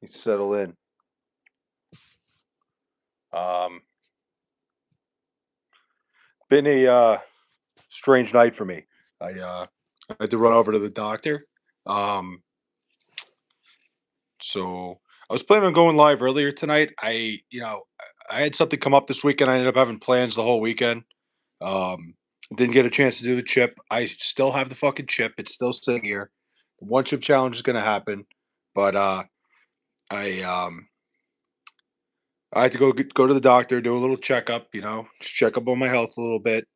Settle in. Um, been a strange night for me. I had to run over to the doctor. Um, so I was planning on going live earlier tonight. I had something come up this weekend. I ended up having plans the whole weekend. Um, didn't get a chance to do the chip. I still have the fucking chip. It's still sitting here. The one chip challenge is gonna happen, but I I had to go to the doctor, do a little checkup. Just check up on my health a little bit.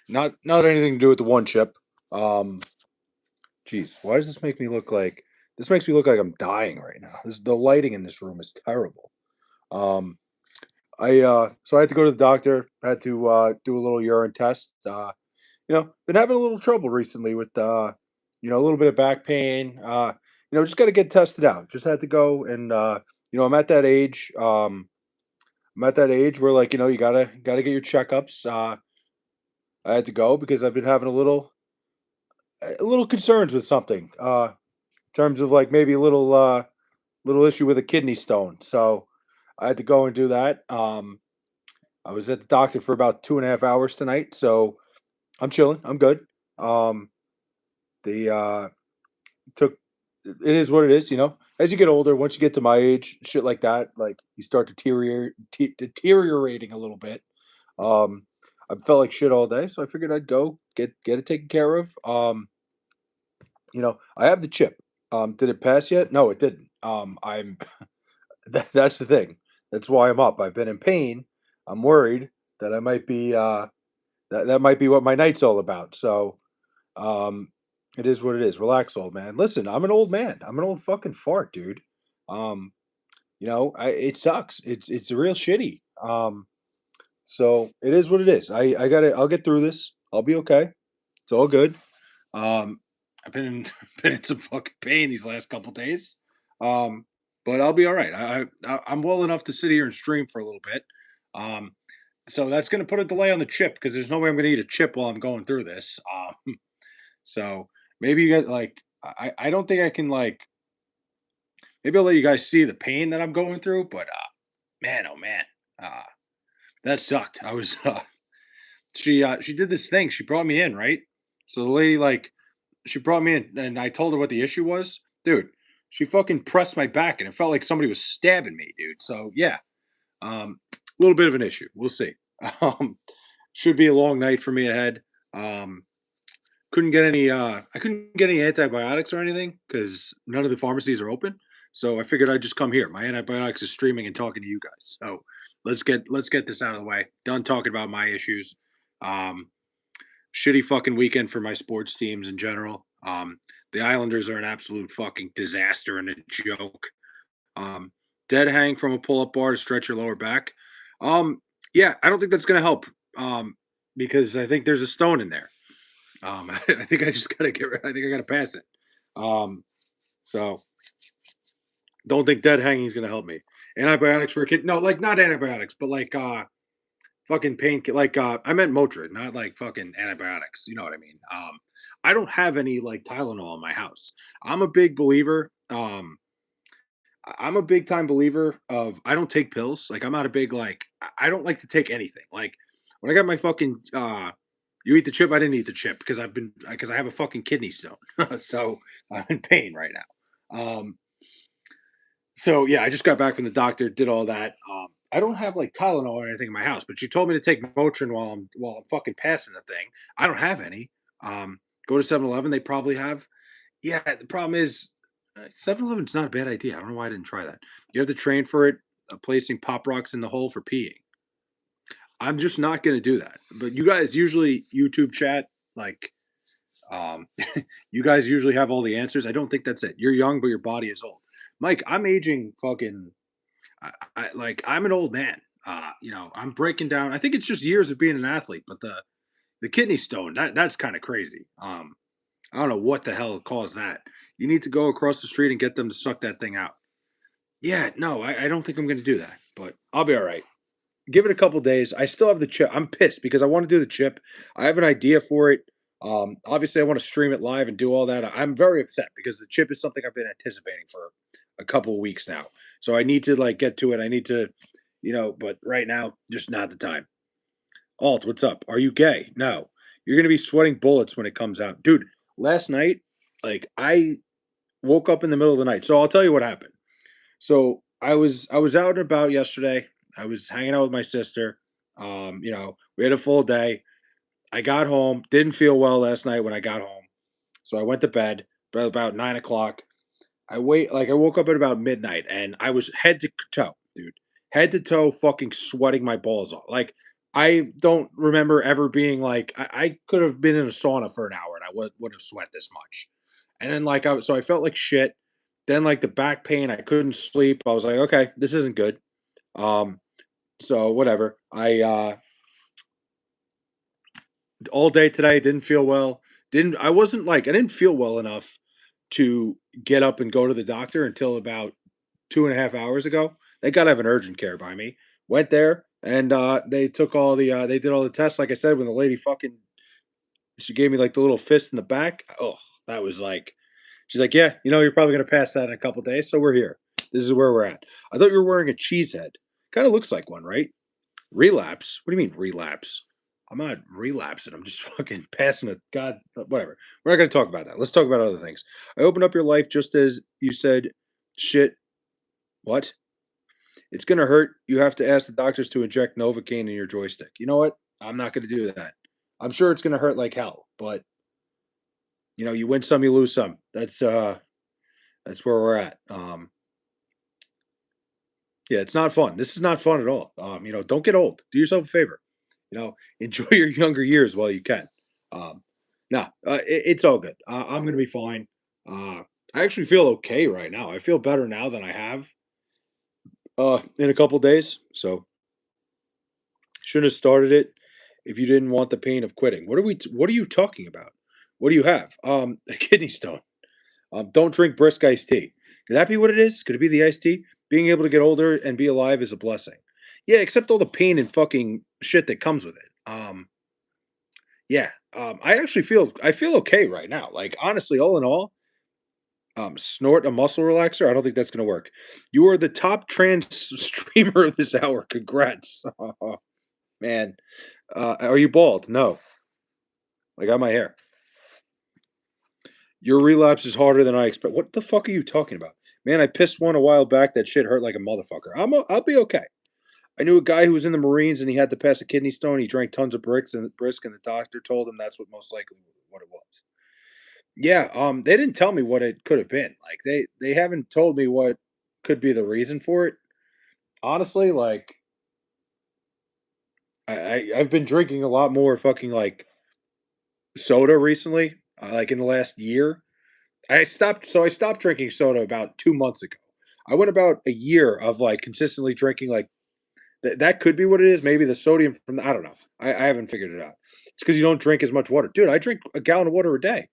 Not anything to do with the one chip. Um, Geez, why does this make me look like this makes me look like I'm dying right now? The lighting in this room is terrible. Um, I had to go to the doctor, had to do a little urine test. Been having a little trouble recently with a little bit of back pain. Just got to get tested out. Just had to go and I'm at that age. I'm at that age where like, you gotta get your checkups. I had to go because I've been having a little concerns with something. In terms of like maybe a little issue with a kidney stone. So I had to go and do that. I was at the doctor for about 2.5 hours tonight, so I'm chilling. I'm good. Um, the took it is what it is. As you get older, once you get to my age, shit like that, like you start deteriorating a little bit. Um, I felt like shit all day, so I figured I'd go get it taken care of. I have the chip. Did it pass yet? No, it didn't. I'm that's the thing. That's why I'm up. I've been in pain. I'm worried that I might be that might be what my night's all about. So, um, it is what it is. Relax, old man. Listen, I'm an old man. I'm an old fucking fart, dude. Um, it sucks. It's real shitty. So it is what it is. I'll get through this. I'll be okay. It's all good. Um, I've been in been in some fucking pain these last couple days. Um, but I'll be all right. I'm well enough to sit here and stream for a little bit. Um, so that's going to put a delay on the chip because there's no way I'm going to eat a chip while I'm going through this. So maybe you get like I don't think I can like maybe I'll let you guys see the pain that I'm going through. But man, oh man, uh, that sucked. I was she did this thing. She brought me in, right? So the lady like she brought me in and I told her what the issue was. Dude, she fucking pressed my back and it felt like somebody was stabbing me, dude. So yeah, a little bit of an issue. We'll see. Um, should be a long night for me ahead. Um, I couldn't get any antibiotics or anything because none of the pharmacies are open. So I figured I'd just come here. My antibiotics is streaming and talking to you guys. So let's get this out of the way. Done talking about my issues. Um, Shitty fucking weekend for my sports teams in general. The Islanders are an absolute fucking disaster and a joke. Um, Dead hang from a pull-up bar to stretch your lower back. Um, yeah, I don't think that's gonna help. Because I think there's a stone in there. I think I just gotta get. I think I gotta pass it. Um, so don't think dead hanging is gonna help me. Antibiotics for a kid? No, like not antibiotics, but like fucking pain like, I meant Motrin, not like fucking antibiotics, you know what I mean? I don't have any, like, Tylenol in my house. I'm a big believer, I'm a big time believer of I don't take pills, like, I'm not a big, like I don't like to take anything, like, when I got my fucking, you eat the chip, I didn't eat the chip because I have a fucking kidney stone, so I'm in pain right now. So yeah, I just got back from the doctor, did all that. I don't have like Tylenol or anything in my house, but she told me to take Motrin while I'm fucking passing the thing. I don't have any. Go to 7-Eleven, they probably have. Yeah, the problem is 7-Eleven's not a bad idea. I don't know why I didn't try that. You have to train for it, placing pop rocks in the hole for peeing. I'm just not going to do that. But you guys usually YouTube chat like um, you guys usually have all the answers. I don't think that's it. You're young, but your body is old. Mike, I'm aging fucking I'm an old man. I'm breaking down. I think it's just years of being an athlete, but the kidney stone that's kind of crazy. I don't know what the hell caused that. You need to go across the street and get them to suck that thing out. Yeah, no, I don't think I'm going to do that, but I'll be all right. Give it a couple days. I still have the chip. I'm pissed because I want to do the chip. I have an idea for it. Obviously, I want to stream it live and do all that. I'm very upset because the chip is something I've been anticipating for a couple of weeks now. So I need to like get to it. I need to, but right now, just not the time. Alt, what's up? Are you gay? No. You're gonna be sweating bullets when it comes out. Dude, last night, like I woke up in the middle of the night. So I'll tell you what happened. So I was out and about yesterday. I was hanging out with my sister. We had a full day. I got home, didn't feel well last night when I got home. So I went to bed about 9 o'clock. I woke up at about midnight and I was head to toe, dude. Head to toe fucking sweating my balls off. Like I don't remember ever being like I could have been in a sauna for an hour and I would have sweat this much. And then so I felt like shit. Then like the back pain, I couldn't sleep. I was like, okay, this isn't good. Um, so whatever. I all day today didn't feel well. Didn't I wasn't like I didn't feel well enough to get up and go to the doctor until about 2.5 hours ago. They gotta have an urgent care by me. Went there and they took all the they did all the tests. Like I said, when the lady fucking she gave me like the little fist in the back. Oh, that was like she's like, yeah, you're probably gonna pass that in a couple days, so we're here. This is where we're at. I thought you were wearing a cheese head. Kind of looks like one, right? Relapse? What do you mean relapse? I'm not relapsing. I'm just fucking passing it. God, whatever. We're not going to talk about that. Let's talk about other things. I opened up your life just as you said, shit. What? It's going to hurt. You have to ask the doctors to inject Novocaine in your joystick. You know what? I'm not going to do that. I'm sure it's going to hurt like hell, but you win some, you lose some. That's where we're at. Yeah, it's not fun. This is not fun at all. Don't get old. Do yourself a favor. Enjoy your younger years while you can. Um, nah, it's all good. I'm gonna be fine. I actually feel okay right now. I feel better now than I have in a couple days. So shouldn't have started it if you didn't want the pain of quitting. What are you talking about? What do you have? A kidney stone. Don't drink brisk iced tea. Could that be what it is? Could it be the iced tea? Being able to get older and be alive is a blessing. Yeah, except all the pain and fucking shit that comes with it. Yeah, I feel okay right now. Like honestly, all in all, snort a muscle relaxer. I don't think that's gonna work. You are the top trans streamer of this hour. Congrats, man. Are you bald? No, I got my hair. Your relapse is harder than I expect. What the fuck are you talking about? Man, I pissed one a while back. That shit hurt like a motherfucker. I'll be okay. I knew a guy who was in the Marines and he had to pass a kidney stone. He drank tons of brisk, and the doctor told him that's what most likely what it was. Yeah, they didn't tell me what it could have been. Like they haven't told me what could be the reason for it. Honestly, like I've been drinking a lot more fucking like soda recently. Like in the last year, I stopped drinking soda about 2 months ago. I went about a year of like consistently drinking like that could be what it is. Maybe the sodium from I don't know. I haven't figured it out. It's because you don't drink as much water, dude. I drink a gallon of water a day.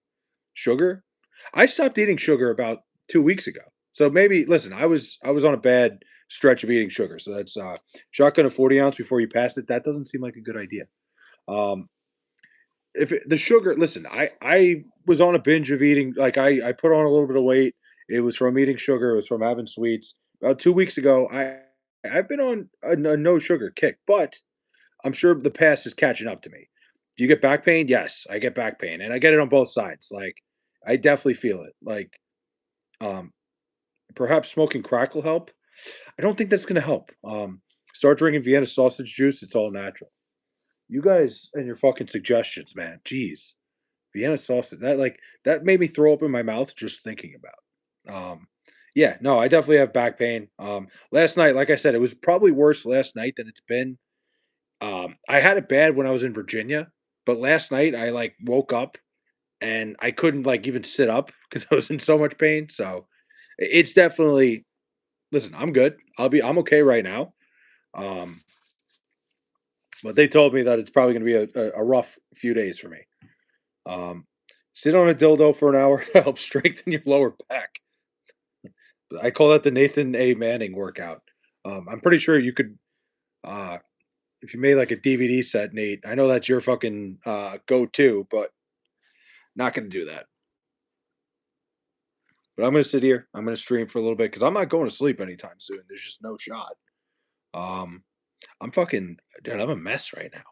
Sugar? I stopped eating sugar about 2 weeks ago. So maybe listen, I was on a bad stretch of eating sugar. So that's shotgun a 40 ounce before you pass it. That doesn't seem like a good idea. Um, the sugar, listen, I was on a binge of eating. Like I put on a little bit of weight. It was from eating sugar. It was from having sweets. About 2 weeks ago, I've been on a no sugar kick, but I'm sure the past is catching up to me. Do you get back pain? Yes, I get back pain, and I get it on both sides. Like, I definitely feel it. Like, um, perhaps smoking crack will help. I don't think that's gonna help. Start drinking Vienna sausage juice. It's all natural. You guys and your fucking suggestions, man. Jeez, Vienna sausage. That made me throw up in my mouth just thinking about. Yeah, no, I definitely have back pain. Last night, like I said, it was probably worse last night than it's been. I had it bad when I was in Virginia, but last night I like woke up and I couldn't like even sit up because I was in so much pain. So it's definitely listen, I'm good. I'm okay right now. Um, but they told me that it's probably gonna be a rough few days for me. Um, sit on a dildo for an hour helps strengthen your lower back. I call that the Nathan A. Manning workout. I'm pretty sure you could uh if you made like a DVD set, Nate. I know that's your fucking go to, but not gonna do that. But I'm gonna sit here. I'm gonna stream for a little bit because I'm not going to sleep anytime soon. There's just no shot. Um, I'm fucking dude. I'm a mess right now.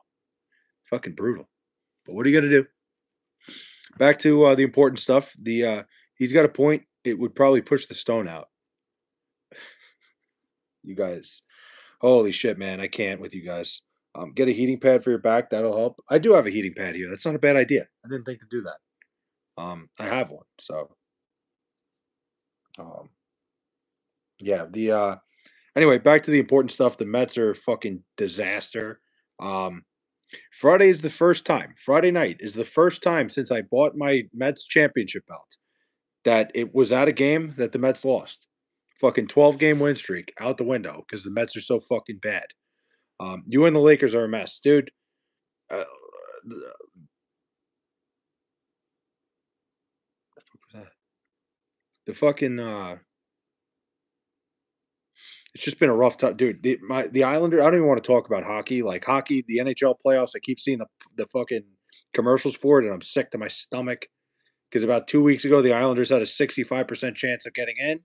Fucking brutal. But what are you gonna do? Back to the important stuff. He's got a point. It would probably push the stone out. You guys, holy shit, man! I can't with you guys. Get a heating pad for your back. That'll help. I do have a heating pad here. That's not a bad idea. I didn't think to do that. I have one. So, um, yeah. Anyway, back to the important stuff. The Mets are a fucking disaster. Um, Friday is the first time. Friday night is the first time since I bought my Mets championship belt that it was at a game that the Mets lost. Fucking 12-game win streak out the window because the Mets are so fucking bad. You and the Lakers are a mess, dude. Uh, the fucking it's just been a rough time, dude. The Islander. I don't even want to talk about hockey. Like hockey, the NHL playoffs. I keep seeing the fucking commercials for it, and I'm sick to my stomach. Because about 2 weeks ago, the Islanders had a 65% chance of getting in.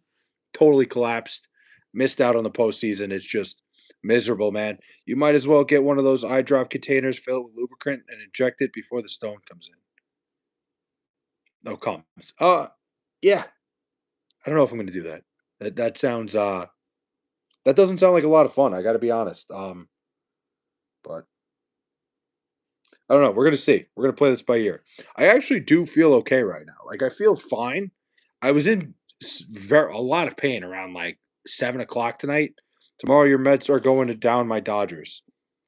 Totally collapsed. Missed out on the postseason. It's just miserable, man. You might as well get one of those eye drop containers filled with lubricant and inject it before the stone comes in. No comments. Yeah. I don't know if I'm going to do that. That sounds that doesn't sound like a lot of fun. I got to be honest. But I don't know. We're gonna see. We're gonna play this by ear. I actually do feel okay right now. Like I feel fine. I was in a lot of pain around like 7 o'clock tonight. Tomorrow, your Mets are going to down my Dodgers.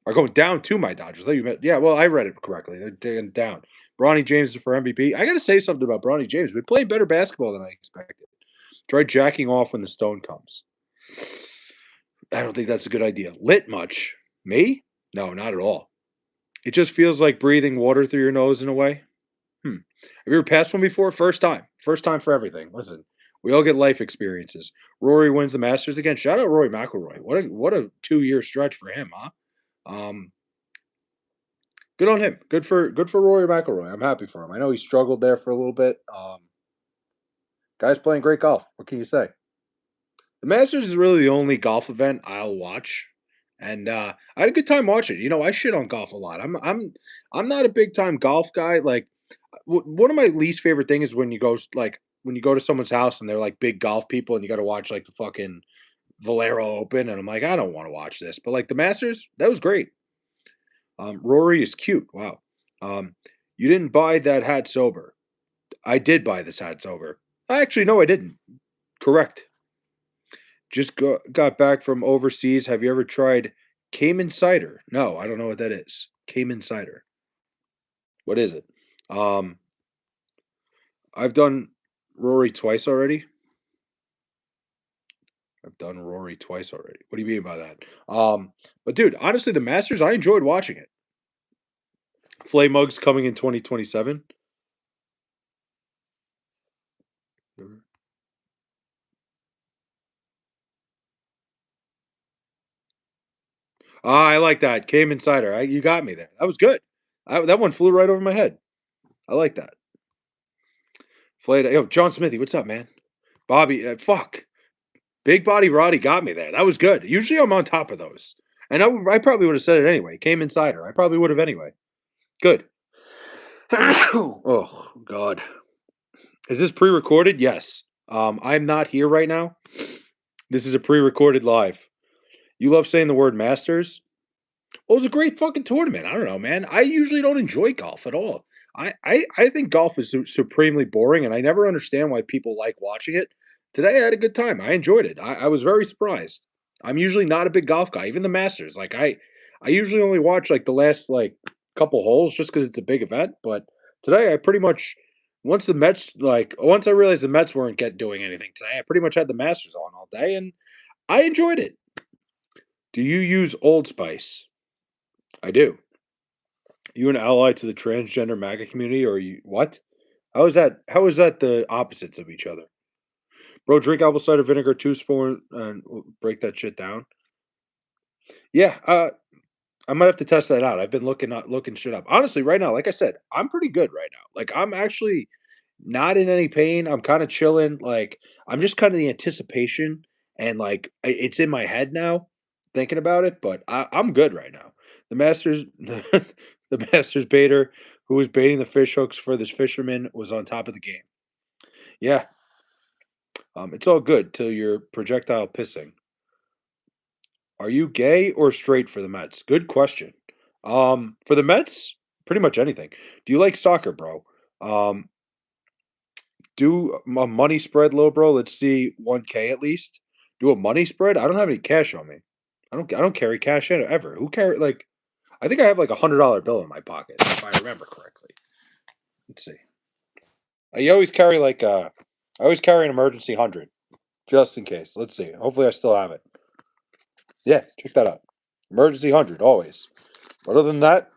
Are going down to my Dodgers. I thought you meant, yeah. Well, I read it correctly. They're taking down. Bronny James is for MVP. I got to say something about Bronny James. Been playing better basketball than I expected. Try jacking off when the stone comes. I don't think that's a good idea. Lit much? Me? No, not at all. It just feels like breathing water through your nose in a way. Hmm. Have you ever passed one before? First time. First time for everything. Listen, we all get life experiences. Rory wins the Masters again. Shout out Rory McIlroy. What a 2 year stretch for him, huh? Um, good on him. Good for Rory McIlroy. I'm happy for him. I know he struggled there for a little bit. Guy's playing great golf. What can you say? The Masters is really the only golf event I'll watch, and I had a good time watching. I shit on golf a lot. I'm not a big time golf guy. Like one of my least favorite things is when you go to someone's house and they're like big golf people and you got to watch like the fucking Valero Open and I'm like I don't want to watch this. But like the Masters, that was great. Rory is cute. Wow. Um, you didn't buy that hat sober. I did buy this hat sober. Actually, no, I didn't. Correct. Just got back from overseas. Have you ever tried Cayman cider? No, I don't know what that is. Cayman cider. What is it? Um, I've done Rory twice already. I've done Rory twice already. What do you mean by that? But dude, honestly, the Masters, I enjoyed watching it. Flay Mugs coming in 2027. Mhm. Ah, I like that. Cayman cider. You got me there. That was good. That one flew right over my head. I like that. Flay, yo, John Smithy, what's up, man? Bobby, fuck. Big Body Roddy got me there. That was good. Usually I'm on top of those. And I probably would have said it anyway. Came insider. I probably would have anyway. Good. Oh God. Is this pre-recorded? Yes. I'm not here right now. This is a pre-recorded live. You love saying the word masters? Well, it was a great fucking tournament. I don't know, man. I usually don't enjoy golf at all. I think golf is supremely boring, and I never understand why people like watching it. Today, I had a good time. I enjoyed it. I was very surprised. I'm usually not a big golf guy, even the Masters. Like I usually only watch like the last like couple holes just because it's a big event. But today, I pretty much once I realized the Mets weren't get doing anything today, I pretty much had the Masters on all day, and I enjoyed it. Do you use Old Spice? I do. You an ally to the transgender MAGA community, or you what? How is that? How is that the opposites of each other, bro? Drink apple cider vinegar, 2 spoon, and break that shit down. Yeah, I might have to test that out. I've been looking shit up. Honestly, right now, like I said, I'm pretty good right now. Like I'm actually Not in any pain. I'm kinda chilling, like, I'm just kinda the anticipation and, like, it's in my head now thinking about it, but I'm good right now. The masters the masters baiter who was baiting the fish hooks for this fisherman was on top of the game. Yeah, it's all good till you're projectile pissing. Are you gay or straight for the Mets? Good question. For the Mets, pretty much anything. Do you like soccer, bro? Um, do a money spread, little bro. Let's see, 1K at least. Do a money spread. I don't have any cash on me. I don't carry cash in ever. Who carry like? I think I have like $100 bill in my pocket if I remember correctly. Let's see. I always carry like I always carry an emergency 100 just in case. Let's see. Hopefully I still have it. Yeah, check that out. Emergency 100 always. Other than that,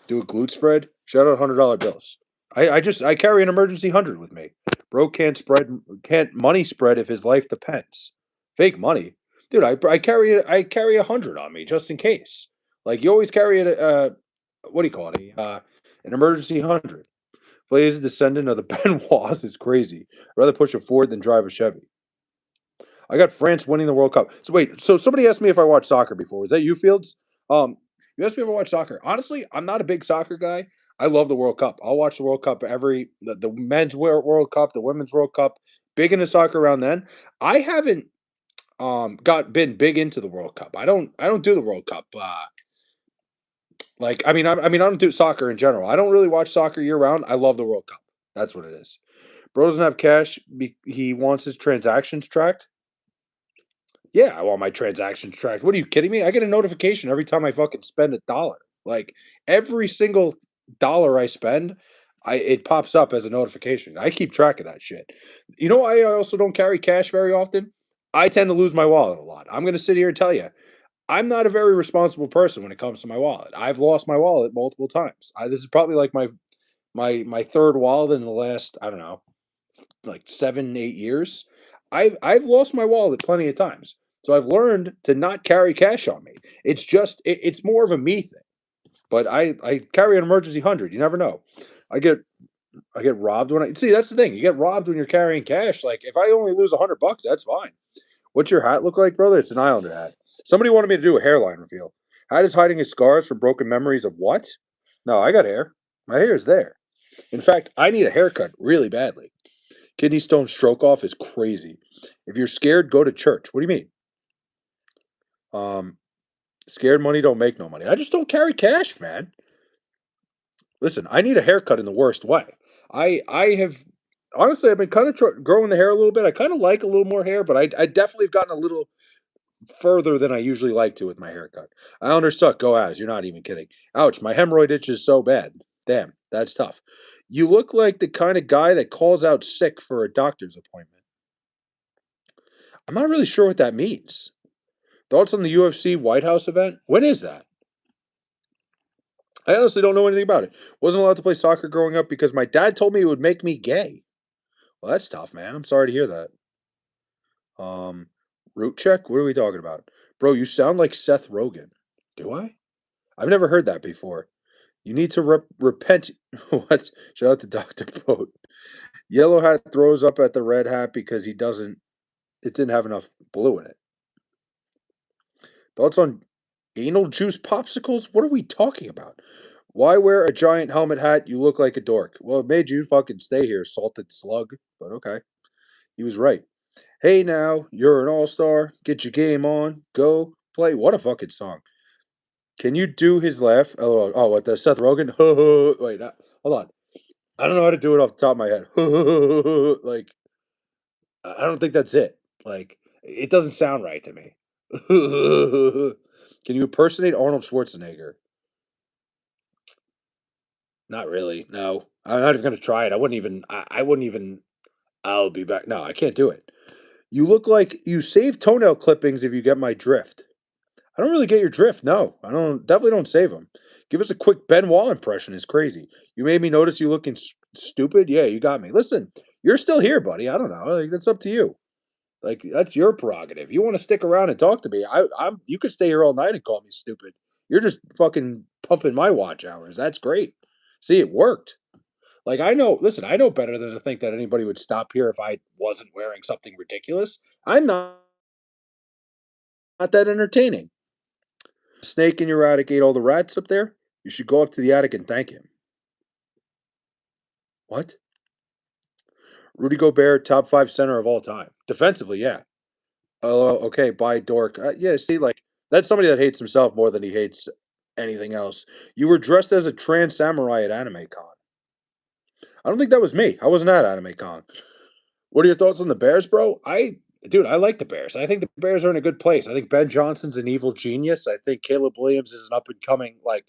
do a glute spread. Shout out $100 bills. I carry an emergency 100 with me. Bro can't money spread if his life depends. Fake money, dude. I carry 100 on me just in case. Like you always carry it. What do you call it? An emergency 100. Flay is a descendant of the Benoits. It's crazy. I'd rather push a Ford than drive a Chevy. I got France winning the World Cup. So wait, so somebody asked me if I watched soccer before. Was that you, Fields? You asked me if I watch soccer. Honestly, I'm not a big soccer guy. I love the World Cup. I'll watch the World Cup the men's World Cup, the women's World Cup. Big into soccer around then. I haven't got been big into the World Cup. I don't do the World Cup. Like I don't do soccer in general. I don't really watch soccer year round. I love the World Cup. That's what it is. Bro doesn't have cash. He wants his transactions tracked. Yeah, I want my transactions tracked. What are you kidding me? I get a notification every time I fucking spend $1. Like every single dollar I spend, I it pops up as a notification. I keep track of that shit. You know, I also don't carry cash very often. I tend to lose my wallet a lot. I'm gonna sit here and tell you, I'm not a very responsible person when it comes to my wallet. I've lost my wallet multiple times. This is probably like my third wallet in the last, I don't know, like 7, 8 years. I've lost my wallet plenty of times. So I've learned to not carry cash on me. It's more of a me thing. But I carry an emergency 100. You never know. I get I get robbed when I see that's the thing. You get robbed when you're carrying cash. Like if I only lose $100, that's fine. What's your hat look like, brother? It's an Islander hat. Somebody wanted me to do a hairline reveal. Hat is hiding his scars from broken memories of what? No, I got hair. My hair is there. In fact, I need a haircut really badly. Kidney stone stroke off is crazy. If you're scared, go to church. What do you mean? Um, Scared money don't make no money. I just don't carry cash, man. Listen, I need a haircut in the worst way. I have honestly I've been kind of growing the hair a little bit. I kind of like a little more hair, but I definitely have gotten a little further than I usually like to with my haircut. Islanders suck. Go as. You're not even kidding. Ouch, my hemorrhoid itch is so bad. Damn, that's tough. You look like the kind of guy that calls out sick for a doctor's appointment. I'm not really sure what that means. Thoughts on the UFC White House event? When is that? I honestly don't know anything about it. Wasn't allowed to play soccer growing up because my dad told me it would make me gay. Well, that's tough, man. I'm sorry to hear that. Um, Root check? What are we talking about? Bro, you sound like Seth Rogen. Do I? I've never heard that before. You need to repent. What? Shout out to Dr. Boat. Yellow hat throws up at the red hat because it didn't have enough blue in it. Thoughts on anal juice popsicles? What are we talking about? Why wear a giant helmet hat? You look like a dork. Well, it made you fucking stay here, salted slug. But okay. He was right. Hey now, you're an all-star. Get your game on. Go play. What a fucking song. Can you do his laugh? Oh, what the Seth Rogen? Wait, hold on. I don't know how to do it off the top of my head. Like, I don't think that's it. Like, it doesn't sound right to me. Can you impersonate Arnold Schwarzenegger? Not really. No, I'm not even gonna try it. I wouldn't even. I'll be back. No, I can't do it. You look like you save toenail clippings if you get my drift. I don't really get your drift. No, I don't. Definitely don't save them. Give us a quick Benoit impression. Is crazy. You made me notice you looking stupid. Yeah, you got me. Listen, you're still here, buddy. I don't know. Like, that's up to you. Like that's your prerogative. You want to stick around and talk to me? I'm. You could stay here all night and call me stupid. You're just fucking pumping my watch hours. That's great. See, it worked. Like, I know listen, I know better than to think that anybody would stop here if I wasn't wearing something ridiculous. I'm not that entertaining. Snake in your attic ate all the rats up there? You should go up to the attic and thank him. What? Rudy Gobert, top 5 center of all time. Defensively, yeah. Oh, okay, by dork. Yeah, see, like, that's somebody that hates himself more than he hates anything else. You were dressed as a trans samurai at Anime Con. I don't think that was me. I wasn't at Anime Con. What are your thoughts on the Bears, bro? Dude, I like the Bears. I think the Bears are in a good place. I think Ben Johnson's an evil genius. I think Caleb Williams is an up and coming, like,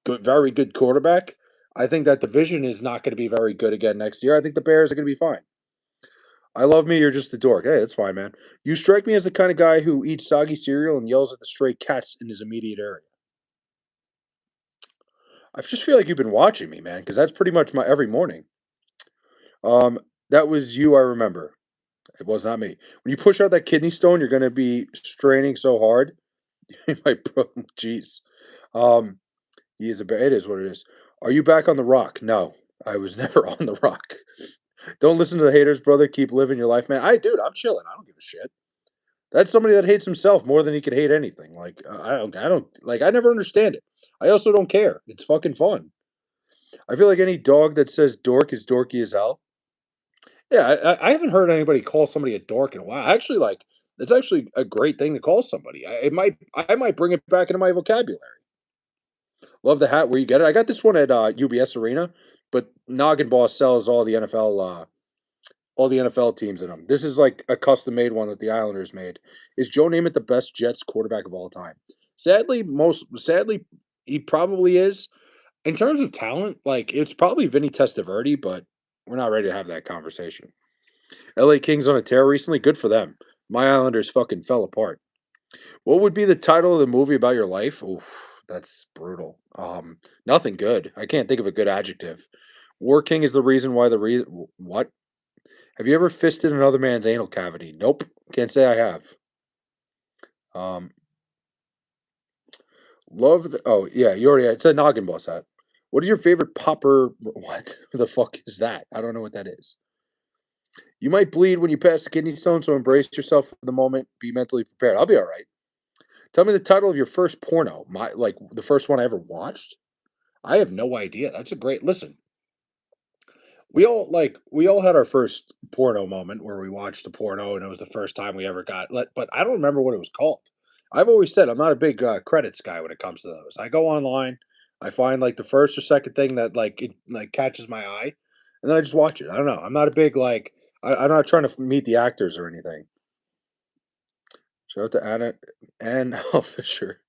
good, very good quarterback. I think that division is not going to be very good again next year. I think the Bears are going to be fine. I love me. You're just a dork. Hey, that's fine, man. You strike me as the kind of guy who eats soggy cereal and yells at the stray cats in his immediate area. I just feel like you've been watching me, man, because that's pretty much my every morning. Um, that was you. I remember. It was not me. When you push out that kidney stone, you're going to be straining so hard. My bro, jeez. Um, he is a. It is what it is. Are you back on the rock? No, I was never on the rock. Don't listen to the haters, brother. Keep living your life, man. Dude, I'm chilling. I don't give a shit. That's somebody that hates himself more than he could hate anything. Like, like, I never understand it. I also don't care. It's fucking fun. I feel like any dog that says dork is dorky as hell. Yeah, I haven't heard anybody call somebody a dork in a while. Actually, like, it's actually a great thing to call somebody. I might bring it back into my vocabulary. Love the hat. Where you get it? I got this one at UBS Arena, but Noggin Boss sells all the NFL teams in them. This is like a custom made one that the Islanders made. Is Joe Namath the best Jets quarterback of all time? Sadly, he probably is. In terms of talent, like, it's probably Vinny Testaverde, but we're not ready to have that conversation. LA Kings on a tear recently. Good for them. My Islanders fucking fell apart. What would be the title of the movie about your life? Oof, that's brutal. Nothing good. I can't think of a good adjective. War King is the reason why the reason. What? Have you ever fisted another man's anal cavity? Nope. Can't say I have. Um, love the. Oh yeah, you already. It's a noggin boss hat. What is your favorite popper? What the fuck is that? I don't know what that is. You might bleed when you pass the kidney stone, so embrace yourself for the moment. Be mentally prepared. I'll be all right. Tell me the title of your first porno. My like the first one I ever watched. I have no idea. That's a great listen. We all had our first porno moment where we watched a porno and it was the first time we ever got let but I don't remember what it was called. I've always said I'm not a big credits guy when it comes to those. I go online, I find like the first or second thing that like it like catches my eye, and then I just watch it. I don't know. I'm not a big like I'm not trying to meet the actors or anything. Shout out to Anna and oh for sure.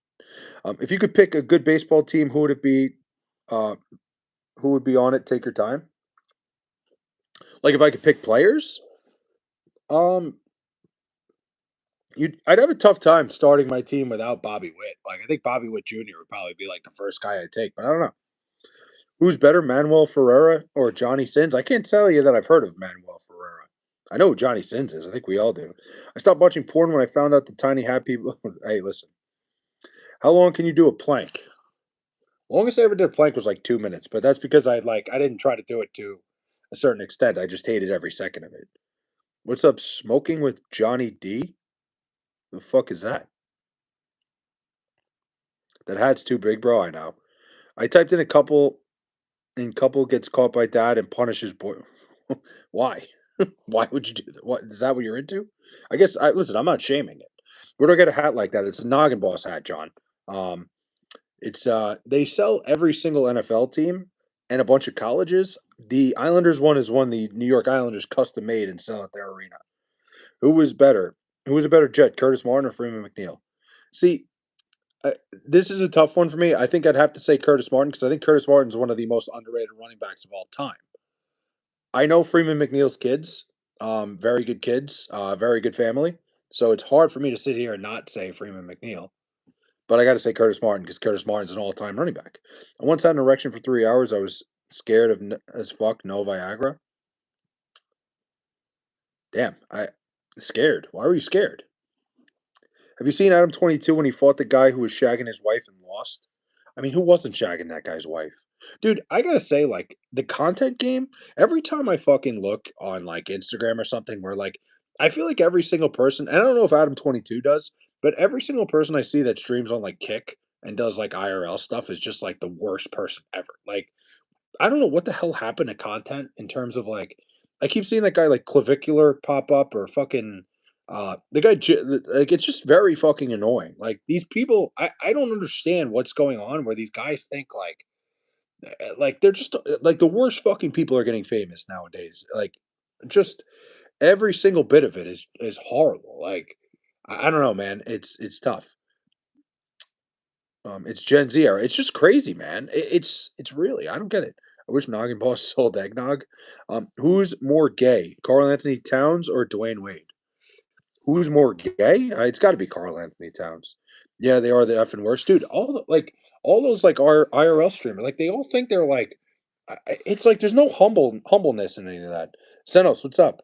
If you could pick a good baseball team, who would it be? Uh, who would be on it? Take your time. Like if I could pick players, um, I'd have a tough time starting my team without Bobby Witt. Like I think Bobby Witt Jr. would probably be like the first guy I'd take, but I don't know. Who's better, Manuel Ferreira or Johnny Sins? I can't tell you that I've heard of Manuel Ferreira. I know who Johnny Sins is. I think we all do. I stopped watching porn when I found out the tiny hat people. Hey, listen. How long can you do a plank? Longest I ever did a plank was like 2 minutes, but that's because I didn't try to do it to a certain extent. I just hated every second of it. What's up, smoking with Johnny D? The fuck is that? That hat's too big, bro. I know. I typed in a couple, and couple gets caught by dad and punishes boy. Why? Why would you do that? What is that? What you're into? I guess. I listen. I'm not shaming it. Where do I get a hat like that? It's a noggin boss hat, John. Um, it's they sell every single NFL team and a bunch of colleges. The Islanders one is one the New York Islanders custom made and sell at their arena. Who was better? Who was a better Jet, Curtis Martin or Freeman McNeil? See, this is a tough one for me. I think I'd have to say Curtis Martin because I think Curtis Martin's one of the most underrated running backs of all time. I know Freeman McNeil's kids, very good kids, very good family. So it's hard for me to sit here and not say Freeman McNeil. But I got to say Curtis Martin because Curtis Martin's an all-time running back. I once had an erection for 3 hours. I was scared of as fuck no Viagra. Damn, I scared. Why were you scared? Have you seen Adam 22 when he fought the guy who was shagging his wife and lost? I mean, who wasn't shagging that guy's wife? Dude, I gotta say, like, the content game, every time I fucking look on, like, Instagram or something where, like, I feel like every single person, and I don't know if Adam22 does, but every single person I see that streams on, like, Kick and does, like, IRL stuff is just, like, the worst person ever. Like, I don't know what the hell happened to content in terms of, like, I keep seeing that guy, like, Clavicular pop up or fucking, the guy, like, it's just very fucking annoying. Like, these people, I don't understand what's going on where these guys think, like, they're just, like, the worst fucking people are getting famous nowadays. Like, just every single bit of it is horrible. Like, I don't know, man. It's tough. It's Gen Z era. It's just crazy, man. It's really, I don't get it. I wish Noggin Boss sold eggnog. Who's more gay, Carl Anthony Towns or Dwayne Wade? Who's more gay? It's got to be Carl Anthony Towns. Yeah, they are the effing worst, dude. All those like our IRL streamers, like they all think they're like, it's like there's no humbleness in any of that. Senos, what's up?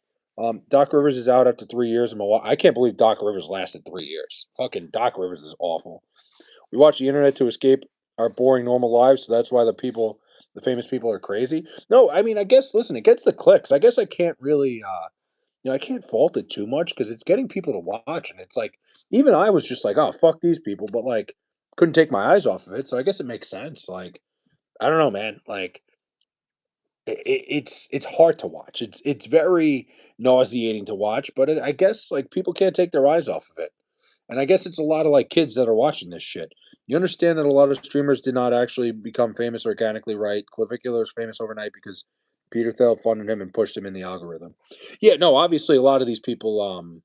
Doc Rivers is out after 3 years in Milwaukee. I can't believe Doc Rivers lasted 3 years. Fucking Doc Rivers is awful. We watch the internet to escape our boring normal lives, so that's why the famous people are crazy. No, I mean, I guess listen, it gets the clicks. I guess I can't really I can't fault it too much because it's getting people to watch, and it's like even I was just like, "Oh, fuck these people," but like couldn't take my eyes off of it. So I guess it makes sense. Like I don't know, man. Like it's hard to watch. It's very nauseating to watch, but I guess like people can't take their eyes off of it. And I guess it's a lot of, like, kids that are watching this shit. You understand that a lot of streamers did not actually become famous organically, right? Clavicular is famous overnight because Peter Thiel funded him and pushed him in the algorithm. Yeah, no, obviously a lot of these people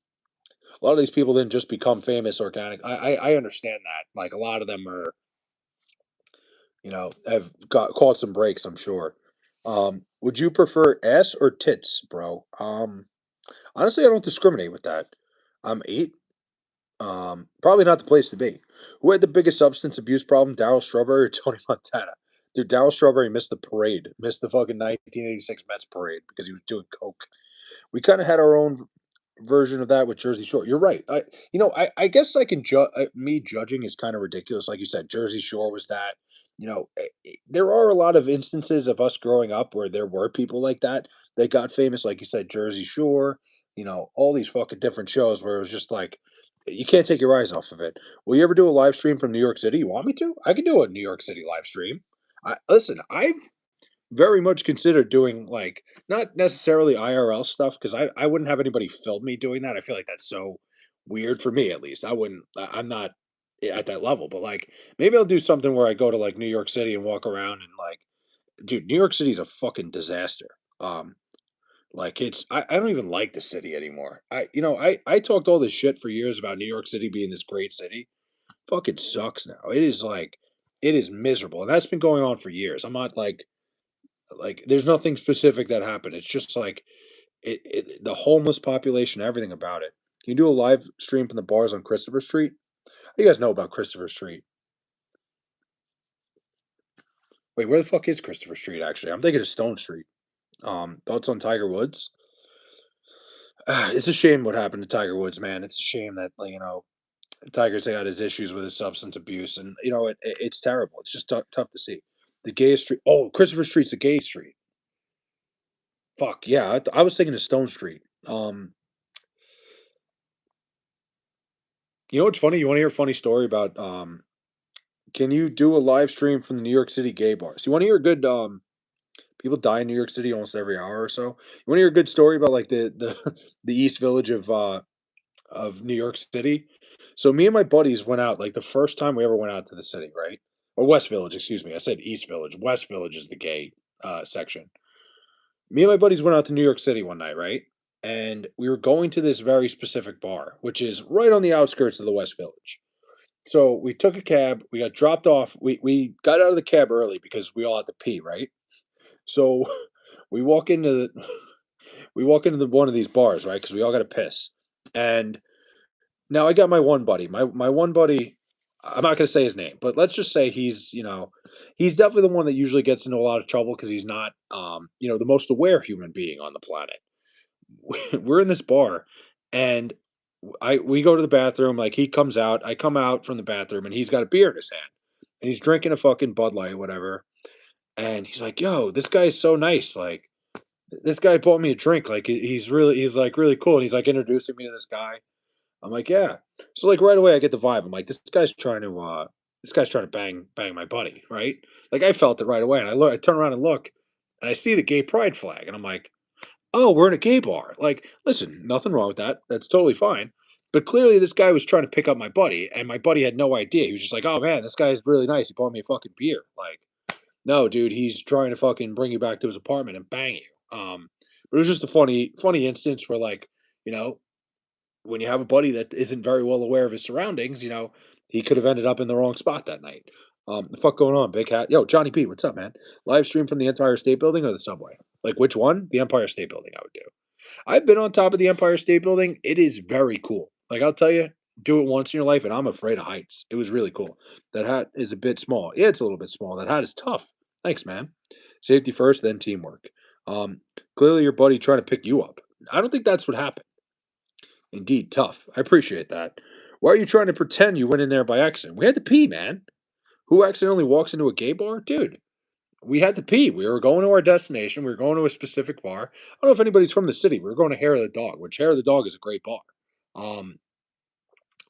didn't just become famous organic. I understand that. Like a lot of them are, have got caught some breaks, I'm sure. Would you prefer ass or tits, bro? Honestly, I don't discriminate with that. I'm eight. Probably not the place to be. Who had the biggest substance abuse problem, Darryl Strawberry or Tony Montana? Dude, Darryl Strawberry missed the parade, missed the fucking 1986 Mets parade because he was doing coke. We kind of had our own version of that with Jersey Shore. You're right. I guess I can judge. Me judging is kind of ridiculous. Like you said, Jersey Shore was that. There are a lot of instances of us growing up where there were people like that. They got famous, like you said, Jersey Shore. All these fucking different shows where it was just like you can't take your eyes off of it. Will you ever do a live stream from New York City? You want me to? I can do a New York City live stream. Listen, I've very much considered doing, like, not necessarily IRL stuff because I wouldn't have anybody film me doing that. I feel like that's so weird for me, at least. I'm not at that level, but, like, maybe I'll do something where I go to, like, New York City and walk around and, like dude, New York City's a fucking disaster. Um, like, I don't even like the city anymore. I talked all this shit for years about New York City being this great city. Fucking sucks now. It is miserable, and that's been going on for years. I'm not like, there's nothing specific that happened. It's just like the homeless population, everything about it. Can you do a live stream from the bars on Christopher Street? How do you guys know about Christopher Street? Wait, where the fuck is Christopher Street? Actually, I'm thinking of Stone Street. Thoughts on Tiger Woods? It's a shame what happened to Tiger Woods, man. It's a shame that like, Tiger's had his issues with his substance abuse, and it's terrible. It's just tough to see. The gayest street. Oh, Christopher Street's a gay street. Fuck yeah, I was thinking of Stone Street. You know what's funny? You want to hear a funny story about can you do a live stream from the New York City gay bars? You want to hear a good people die in New York City almost every hour or so. You want to hear a good story about like the the East Village of New York City? So me and my buddies went out like the first time we ever went out to the city, right? Or West Village, excuse me. I said East Village. West Village is the gay section. Me and my buddies went out to New York City one night, right? And we were going to this very specific bar, which is right on the outskirts of the West Village. So we took a cab. We got dropped off. We got out of the cab early because we all had to pee, right? So we walk into the we walk into one of these bars, right? Because we all got to piss. And now I got my one buddy. My one buddy. I'm not going to say his name, but let's just say he's definitely the one that usually gets into a lot of trouble because he's not the most aware human being on the planet. We're in this bar, and we go to the bathroom. Like he comes out, I come out from the bathroom, and he's got a beer in his hand. and he's drinking a fucking Bud Light, whatever. And he's like, "Yo, this guy's so nice. Like, this guy bought me a drink. Like, he's like really cool." And he's like introducing me to this guy. I'm like, "Yeah." So like right away, I get the vibe. I'm like, this guy's trying to bang my buddy, right? Like I felt it right away, and I turn around and look, and I see the gay pride flag, and I'm like, "Oh, we're in a gay bar." Like, listen, nothing wrong with that. That's totally fine. But clearly, this guy was trying to pick up my buddy, and my buddy had no idea. He was just like, "Oh man, this guy's really nice. He bought me a fucking beer." Like, no, dude, he's trying to fucking bring you back to his apartment and bang you. But it was just a funny instance where, like, you know, when you have a buddy that isn't very well aware of his surroundings, he could have ended up in the wrong spot that night. The fuck going on, Big Hat? Yo, Johnny P, what's up, man? Live stream from the Empire State Building or the subway? Like which one? The Empire State Building, I would do. I've been on top of the Empire State Building. It is very cool. Like I'll tell you, do it once in your life, and I'm afraid of heights. It was really cool. That hat is a bit small. Yeah, it's a little bit small. That hat is tough. Thanks, man. Safety first, then teamwork. Um, Clearly your buddy trying to pick you up. I don't think that's what happened. Indeed, tough. I appreciate that. Why are you trying to pretend you went in there by accident? We had to pee, man. Who accidentally walks into a gay bar? Dude, we had to pee. We were going to our destination. We were going to a specific bar. I don't know if anybody's from the city. We were going to Hair of the Dog, which Hair of the Dog is a great bar. Um,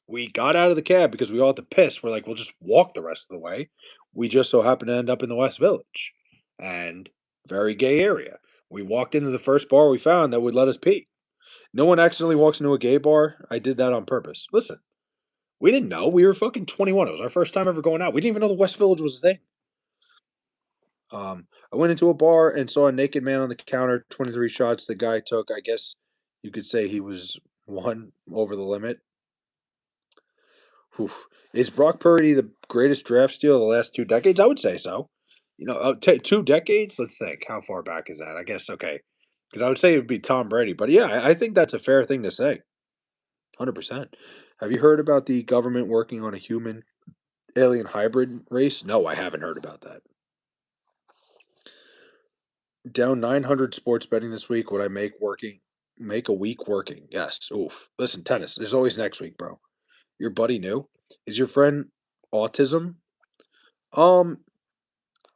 we got out of the cab because we all had to piss. We're like, we'll just walk the rest of the way. We just so happened to end up in the West Village and very gay area. We walked into the first bar we found that would let us pee. No one accidentally walks into a gay bar. I did that on purpose. Listen, we didn't know. We were fucking 21. It was our first time ever going out. We didn't even know the West Village was a thing. I went into a bar and saw a naked man on the counter, 23 shots the guy took. I guess you could say he was one over the limit. Whew. Is Brock Purdy the greatest draft steal of the last 2 decades? I would say so. 2 decades? Let's think. How far back is that? I guess, okay. Because I would say it would be Tom Brady. But yeah, I think that's a fair thing to say. 100%. Have you heard about the government working on a human alien hybrid race? No, I haven't heard about that. Down 900 sports betting this week. Would I make a week working? Yes. Oof. Listen, tennis. There's always next week, bro. Your buddy knew. Is your friend autism? Um,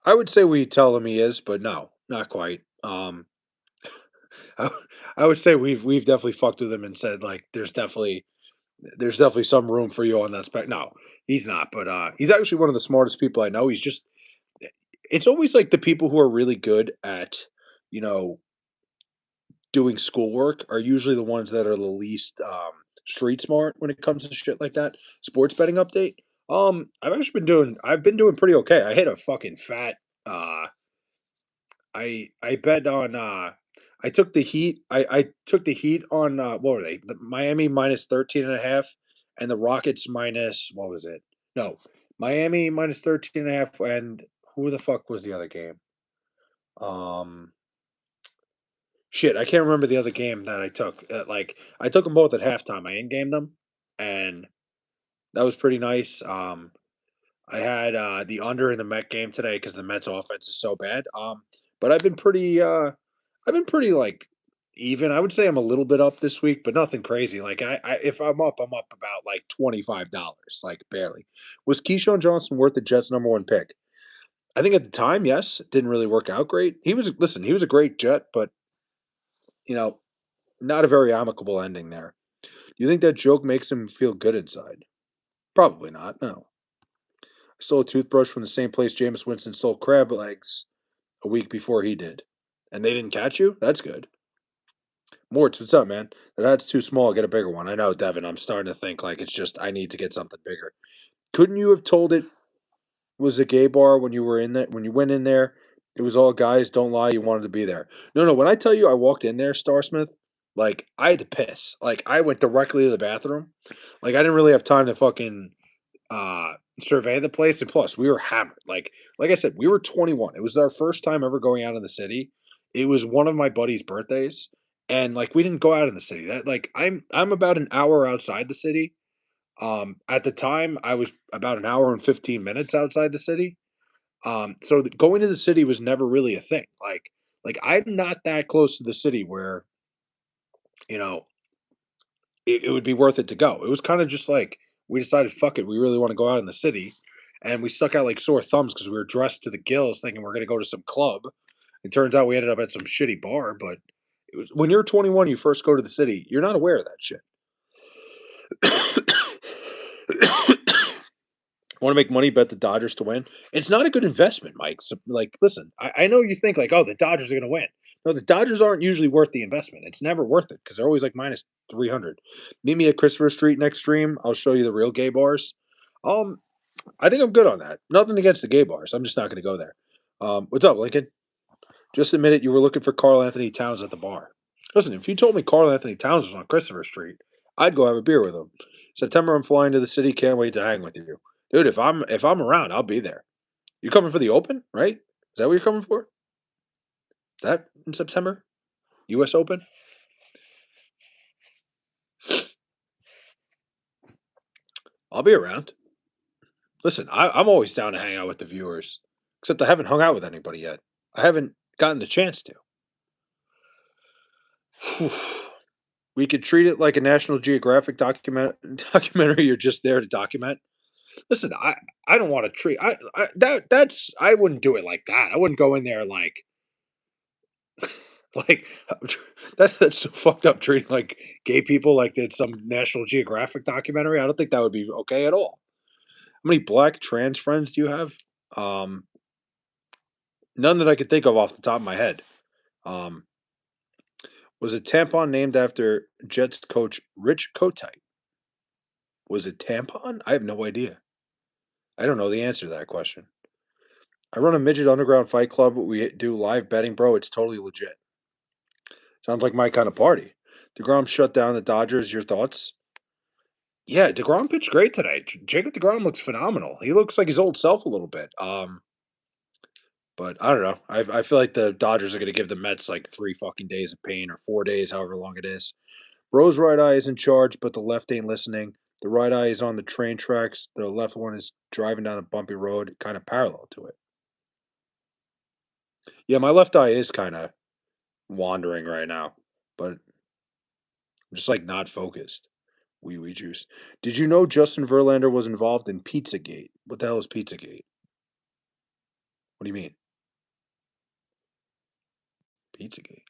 I would say we tell him he is, but no, not quite. I, I would say we've definitely fucked with him and said like there's definitely some room for you on that spec. No, he's not, but he's actually one of the smartest people I know. He's just it's always like the people who are really good at you know doing schoolwork are usually the ones that are the least, street smart when it comes to shit like that. Sports betting update? I've been doing pretty okay. I hit a fucking fat, uh I bet on, I took the Heat I took the Heat on, what were they? The Miami minus 13.5 and the Rockets minus what was it? No, Miami minus 13.5 and who the fuck was the other game? Um Shit, I can't remember the other game that I took. Like, I took them both at halftime. I in-gamed them, and that was pretty nice. I had the under in the Met game today because the Mets offense is so bad. But I've been pretty like even. I would say I'm a little bit up this week, but nothing crazy. Like if I'm up about like $25, like barely. Was Keyshawn Johnson worth the Jets' number one pick? I think at the time, yes. It didn't really work out great. He was a great Jet, but you know, not a very amicable ending there. Do you think that joke makes him feel good inside? Probably not, no. I stole a toothbrush from the same place Jameis Winston stole crab legs a week before he did. And they didn't catch you? That's good. Mortz, what's up, man? That's too small. Get a bigger one. I know, Devin. I'm starting to think like it's just I need to get something bigger. Couldn't you have told it was a gay bar when you were in that when you went in there? It was all guys. Don't lie. You wanted to be there. No, no. When I tell you I walked in there, Starsmith, like I had to piss. Like I went directly to the bathroom. Like I didn't really have time to fucking survey the place, and plus we were hammered. Like I said, we were 21. It was our first time ever going out in the city. It was one of my buddy's birthdays, and like we didn't go out in the city. That like I'm about an hour outside the city. At the time I was about an hour and 15 minutes outside the city. So going to the city was never really a thing. Like I'm not that close to the city where you know it would be worth it to go. It was kind of just like we decided, fuck it, we really want to go out in the city, and we stuck out like sore thumbs because we were dressed to the gills, thinking we're gonna go to some club. It turns out we ended up at some shitty bar, but it was, when you're 21, you first go to the city, you're not aware of that shit. Want to make money, bet the Dodgers to win. It's not a good investment, Mike. So, like, listen, I know you think like, oh, the Dodgers are going to win. No, the Dodgers aren't usually worth the investment. It's never worth it because they're always like minus 300. Meet me at Christopher Street next stream. I'll show you the real gay bars. Um, I think I'm good on that. Nothing against the gay bars. I'm just not going to go there. What's up, Lincoln? Just admit it. You were looking for Carl Anthony Towns at the bar. Listen, if you told me Carl Anthony Towns was on Christopher Street, I'd go have a beer with him. September, I'm flying to the city. Can't wait to hang with you, dude. If I'm around, I'll be there. You coming for the Open, right? Is that what you're coming for? Is that in September? U.S. Open? I'll be around. Listen, I'm always down to hang out with the viewers, except I haven't hung out with anybody yet. I haven't gotten the chance to. We could treat it like a National Geographic documentary. You're just there to document. Listen, I don't want to treat that's I wouldn't do it like that. I wouldn't go in there like that's so fucked up treating like gay people like it's some National Geographic documentary. I don't think that would be okay at all. How many black trans friends do you have? Um, None that I could think of off the top of my head. Um, was a tampon named after Jets coach Rich Kotite? Was it tampon? I have no idea. I don't know the answer to that question. I run a midget underground fight club. We do live betting, bro. It's totally legit. Sounds like my kind of party. DeGrom shut down the Dodgers. Your thoughts? Yeah, DeGrom pitched great today. Jacob DeGrom looks phenomenal. He looks like his old self a little bit. But I don't know. I feel like the Dodgers are going to give the Mets like 3 fucking days of pain or 4 days, however long it is. Rose right eye is in charge, but the left ain't listening. The right eye is on the train tracks. The left one is driving down a bumpy road, kind of parallel to it. Yeah, my left eye is kind of wandering right now, but I'm just like not focused. Wee juice. Did you know Justin Verlander was involved in Pizzagate? What the hell is Pizzagate? What do you mean? Pizzagate.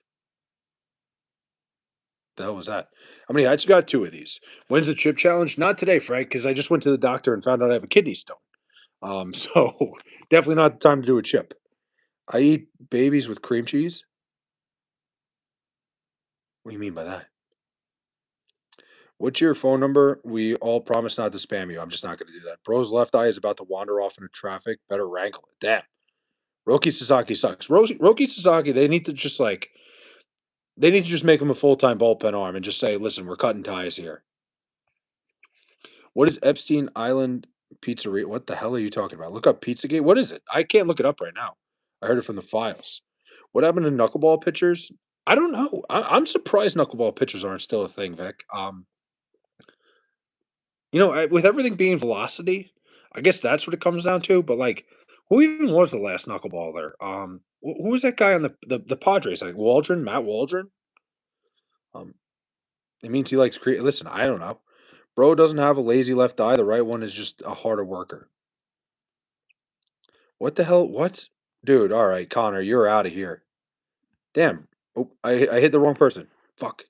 The hell was that? How many? I just got two of these. When's the chip challenge? Not today, Frank, because I just went to the doctor and found out I have a kidney stone. So definitely not the time to do a chip. I eat babies with cream cheese. What do you mean by that? What's your phone number? We all promise not to spam you. I'm just not going to do that. Bro's left eye is about to wander off into traffic. Better wrangle it. Damn. Roki Sasaki sucks. Roki Sasaki, they need to just make him a full time bullpen arm and just say, listen, we're cutting ties here. What is Epstein Island Pizzeria? What the hell are you talking about? Look up Pizzagate. What is it? I can't look it up right now. I heard it from the files. What happened to knuckleball pitchers? I don't know. I'm surprised knuckleball pitchers aren't still a thing, Vic. With everything being velocity, I guess that's what it comes down to. But like, who even was the last knuckleballer? Who was that guy on the Padres? Like Waldron, Matt Waldron. Um, it means he likes create. Listen, I don't know. Bro doesn't have a lazy left eye. The right one is just a harder worker. What the hell? What? Dude, all right, Connor, you're out of here. Damn. Oh, I hit the wrong person. Fuck.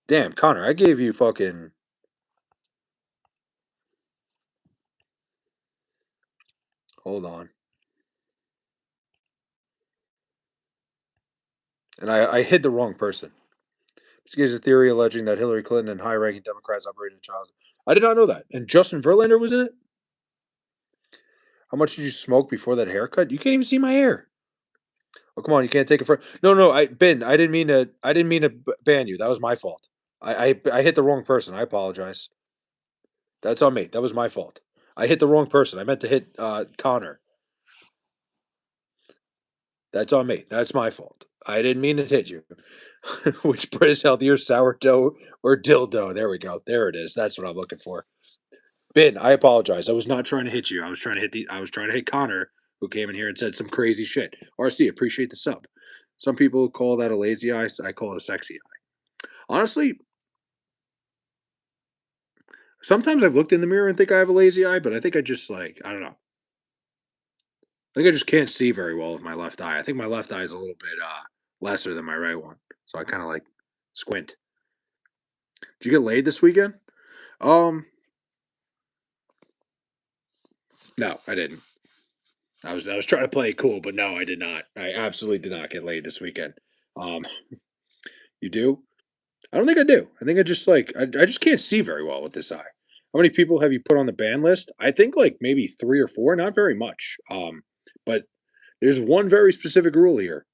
Damn, Connor, I gave you fucking. Hold on. And I hit the wrong person. This gives a theory alleging that Hillary Clinton and high ranking Democrats operated child. I did not know that. And Justin Verlander was in it? How much did you smoke before that haircut? You can't even see my hair. Oh, come on, you can't take it for. No, no, Ben, I didn't mean to ban you. That was my fault. I hit the wrong person. I apologize. That's on me. That was my fault. I hit the wrong person. I meant to hit Connor. That's on me. That's my fault. I didn't mean to hit you. Which bread is healthier, sourdough or dildo? There we go. There it is. That's what I'm looking for. Ben, I apologize. I was not trying to hit you. I was trying to hit Connor, who came in here and said some crazy shit. RC, appreciate the sub. Some people call that a lazy eye. I call it a sexy eye. Honestly, Sometimes I've looked in the mirror and think I have a lazy eye, but I think I just like I don't know. I think I just can't see very well with my left eye. I think my left eye is a little bit lesser than my right one, so I kind of like squint. Did you get laid this weekend? Um, no, I didn't. I was trying to play it cool, but no, I did not. I absolutely did not get laid this weekend. Um, you do? I don't think I do. I think I just like I just can't see very well with this eye. How many people have you put on the ban list? I think like maybe 3 or 4, not very much. But there's one very specific rule here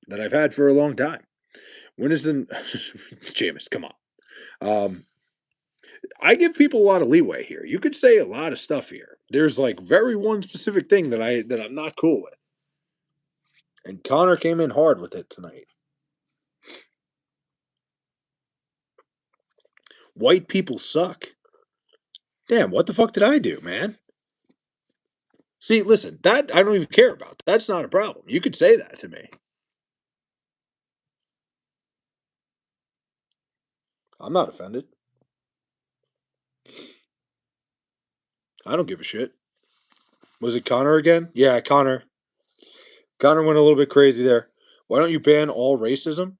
that I've had for a long time. When is the Jameis? Come on. Um, I give people a lot of leeway here. You could say a lot of stuff here. There's like very one specific thing that I'm not cool with, and Connor came in hard with it tonight. White people suck. Damn, what the fuck did I do, man? See, listen, that I don't even care about. That's not a problem. You could say that to me. I'm not offended. I don't give a shit. Was it Connor again? Yeah, Connor. Connor went a little bit crazy there. Why don't you ban all racism?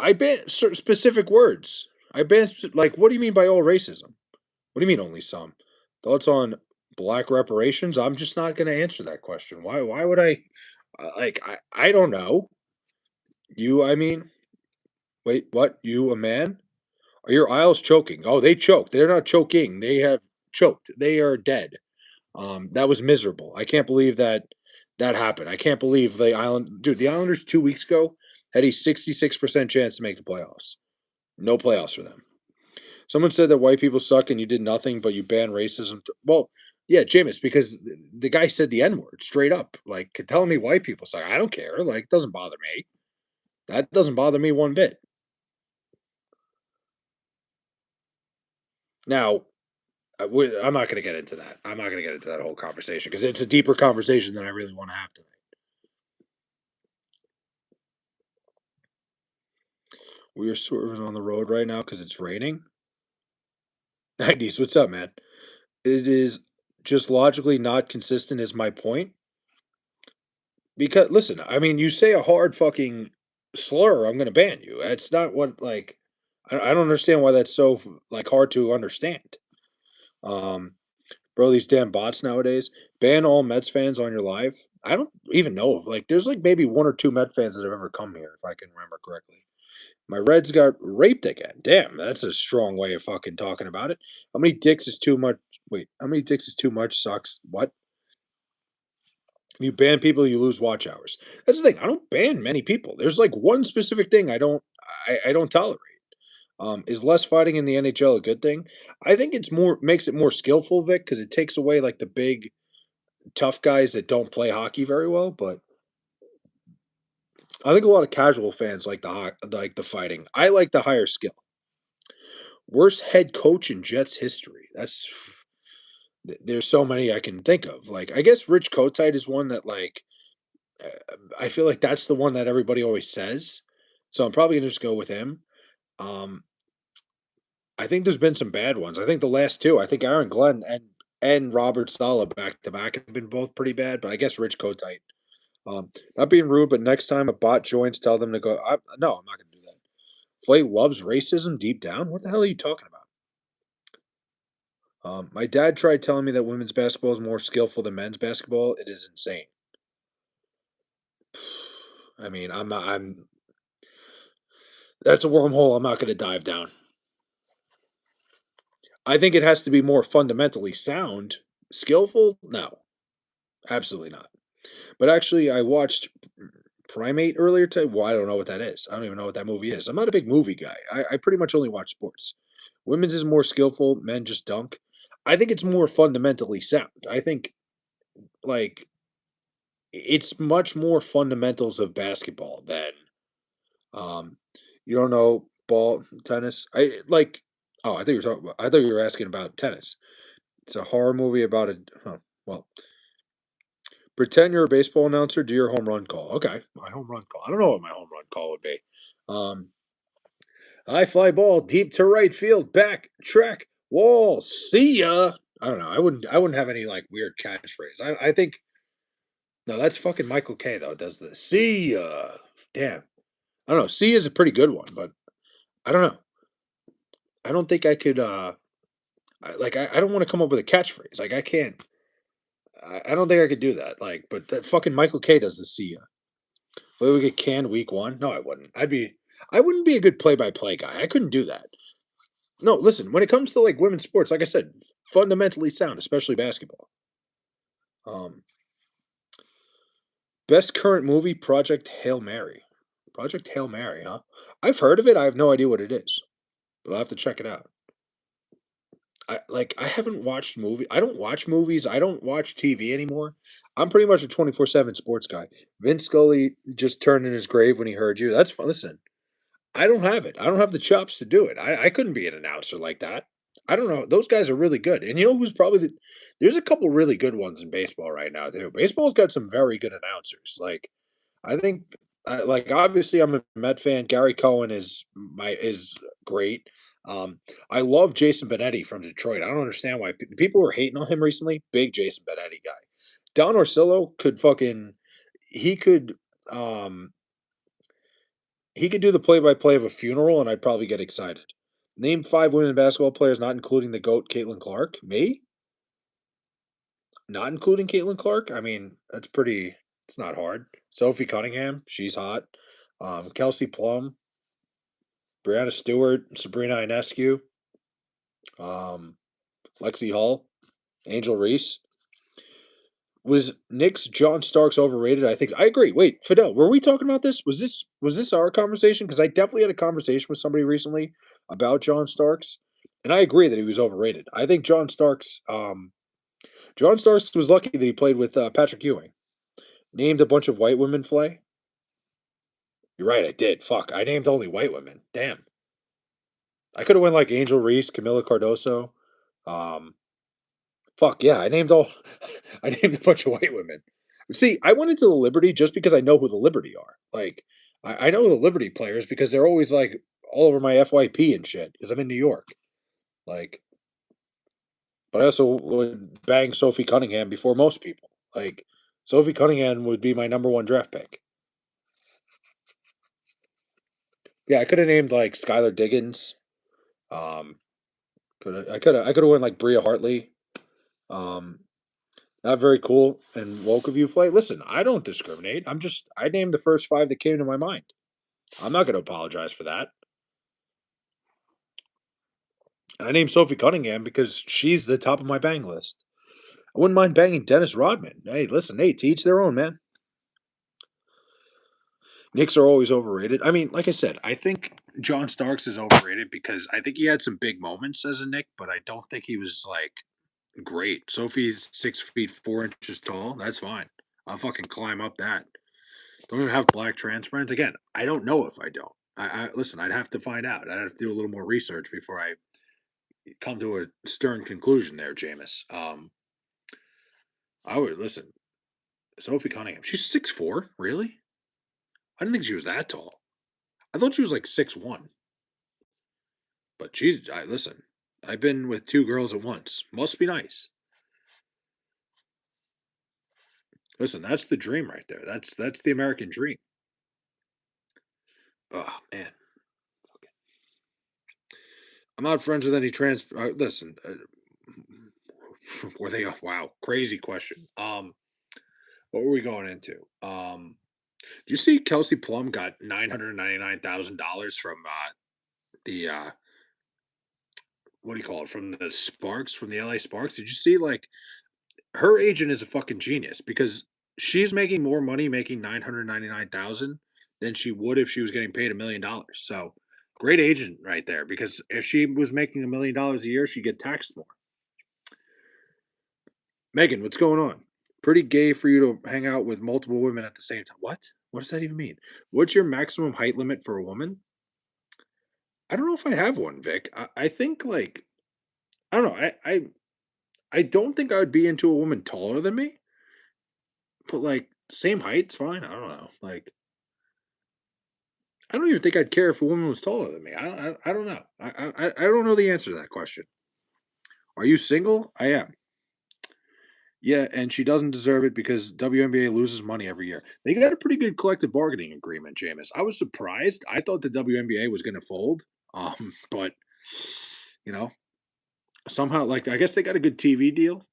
I ban certain specific words. I ban like, what do you mean by all racism? What do you mean only some? Thoughts on black reparations? I'm just not going to answer that question. Why? Why would I? Like, I don't know. You? I mean, wait, what? You a man? Are your aisles choking? Oh, they choked. They're not choking. They have choked. They are dead. That was miserable. I can't believe that happened. I can't believe the Islanders 2 weeks ago had a 66% chance to make the playoffs. No playoffs for them. Someone said that white people suck and you did nothing, but you banned racism. Well, yeah, Jameis, because the guy said the N word straight up. Like, telling me white people suck. I don't care. Like, it doesn't bother me. That doesn't bother me one bit. Now, I'm not going to get into that. I'm not going to get into that whole conversation because it's a deeper conversation than I really want to have today. We are swerving on the road right now because it's raining. 90s, what's up, man? It is just logically not consistent, is my point. Because listen, I mean, you say a hard fucking slur, I'm gonna ban you. That's not what like I don't understand why that's so like hard to understand. Um, bro, these damn bots nowadays ban all Mets fans on your live. I don't even know. Like, there's like maybe 1 or 2 Met fans that have ever come here, if I can remember correctly. My Reds got raped again. Damn, that's a strong way of fucking talking about it. How many dicks is too much? Wait, how many dicks is too much? Sucks. What? You ban people, you lose watch hours. That's the thing. I don't ban many people. There's like one specific thing I don't tolerate. Is less fighting in the NHL a good thing? I think it's more makes it more skillful, Vic, because it takes away like the big tough guys that don't play hockey very well. But I think a lot of casual fans like like the fighting. I like the higher skill. Worst head coach in Jets history. There's so many I can think of. Like, I guess Rich Kotite is one that like I feel like that's the one that everybody always says. So I'm probably gonna just go with him. Um, I think there's been some bad ones. I think the last two. I think Aaron Glenn and Robert Sala back to back have been both pretty bad. But I guess Rich Kotite. Not being rude, but next time a bot joins, tell them to go. No, I'm not gonna do that. Flay loves racism deep down. What the hell are you talking about? My dad tried telling me that women's basketball is more skillful than men's basketball. It is insane. I mean, I'm not. I'm. That's a wormhole. I'm not going to dive down. I think it has to be more fundamentally sound. Skillful? No, absolutely not. But actually, I watched Primate earlier today. Well, I don't know what that is. I don't even know what that movie is. I'm not a big movie guy. I pretty much only watch sports. Women's is more skillful. Men just dunk. I think it's more fundamentally sound. I think like it's much more fundamentals of basketball than um. You don't know ball tennis. I like. Oh, I thought you were talking about. I thought you were asking about tennis. It's a horror movie about a well, pretend you're a baseball announcer, do your home run call. Okay, my home run call. I don't know what my home run call would be. Um, I fly ball deep to right field, back, track, wall, see ya. I don't know. I wouldn't have any like weird catchphrase. I think no, that's fucking Michael K though, does this. See ya. Damn. I don't know. See is a pretty good one, but I don't know. I don't think I could I don't want to come up with a catchphrase. Like I can't I don't think I could do that. Like, but that fucking Michael K does the see ya. Will we get canned week one? No, I wouldn't. I wouldn't be a good play by play guy. I couldn't do that. No, listen, when it comes to like women's sports, like I said, fundamentally sound, especially basketball. Um, Best current movie, Project Hail Mary. Project Hail Mary, huh? I've heard of it. I have no idea what it is, but I'll have to check it out. I haven't watched movie. I don't watch movies. I don't watch TV anymore. I'm pretty much a 24/7 sports guy. Vince Scully just turned in his grave when he heard you. That's fun. Listen, I don't have it. I don't have the chops to do it. I couldn't be an announcer like that. I don't know. Those guys are really good. And you know who's probably there's a couple really good ones in baseball right now too. Baseball's got some very good announcers. Like I think like obviously I'm a Met fan. Gary Cohen is great. I love Jason Benetti from Detroit. I don't understand why people were hating on him recently. Big Jason Benetti guy. Don Orsillo could fucking he could um he could do the play-by-play of a funeral, and I'd probably get excited. Name 5 women basketball players, not including the GOAT, Caitlin Clark. Me? Not including Caitlin Clark? I mean, that's pretty it's not hard. Sophie Cunningham, she's hot. Kelsey Plum, Brianna Stewart, Sabrina Ionescu, um, Lexi Hall, Angel Reese. Was Nick's John Starks overrated? I think I agree. Wait, Fidel, were we talking about this? Was this our conversation? Because I definitely had a conversation with somebody recently about John Starks, and I agree that he was overrated. I think John Starks was lucky that he played with Patrick Ewing. Named a bunch of white women play. You're right, I did. Fuck, I named only white women. Damn, I could have went like Angel Reese, Camila Cardoso. Um, Fuck yeah, I named all I named a bunch of white women. See, I went into the Liberty just because I know who the Liberty are. Like, I know the Liberty players because they're always like all over my FYP and shit because I'm in New York. Like, but I also would bang Sophie Cunningham before most people. Like, Sophie Cunningham would be my number one draft pick. Yeah, I could have named like Skylar Diggins. Um, I could have went like Bria Hartley. Um, Not very cool and woke of you, Flay. Listen, I don't discriminate. I named the first 5 that came to my mind. I'm not gonna apologize for that. And I named Sophie Cunningham because she's the top of my bang list. I wouldn't mind banging Dennis Rodman. Hey, listen, hey, to each their own, man. Knicks are always overrated. I mean, like I said, I think John Starks is overrated because I think he had some big moments as a Nick, but I don't think he was like great. Sophie's 6 feet 4 inches tall. That's fine. I'll fucking climb up that. Don't even have black trans friends. Again, I don't know if I don't. I listen. I'd have to find out. I'd have to do a little more research before I come to a stern conclusion there, Jameis. I would listen. Sophie Cunningham. She's 6'4". Really? I didn't think she was that tall. I thought she was like 6'1". But she's. I listen. I've been with 2 girls at once. Must be nice. Listen, that's the dream right there. That's the American dream. Oh man, I'm not friends with any trans. Listen, were they? Wow, crazy question. What were we going into? Do you see Kelsey Plum got $999,000 from the what do you call it? From the Sparks, from the LA Sparks? Did you see like her agent is a fucking genius because she's making more money making 999,000 than she would if she was getting paid $1 million. So great agent right there because if she was making $1 million a year, she'd get taxed more. Megan, what's going on? Pretty gay for you to hang out with multiple women at the same time. What? What does that even mean? What's your maximum height limit for a woman? I don't know if I have one, Vic. I think like I don't know. I don't think I would be into a woman taller than me, but like same height's fine. I don't know. Like I don't even think I'd care if a woman was taller than me. I don't know. I don't know the answer to that question. Are you single? I am. Yeah, and she doesn't deserve it because WNBA loses money every year. They got a pretty good collective bargaining agreement, Jameis. I was surprised. I thought the WNBA was going to fold, but you know, somehow, like I guess they got a good TV deal.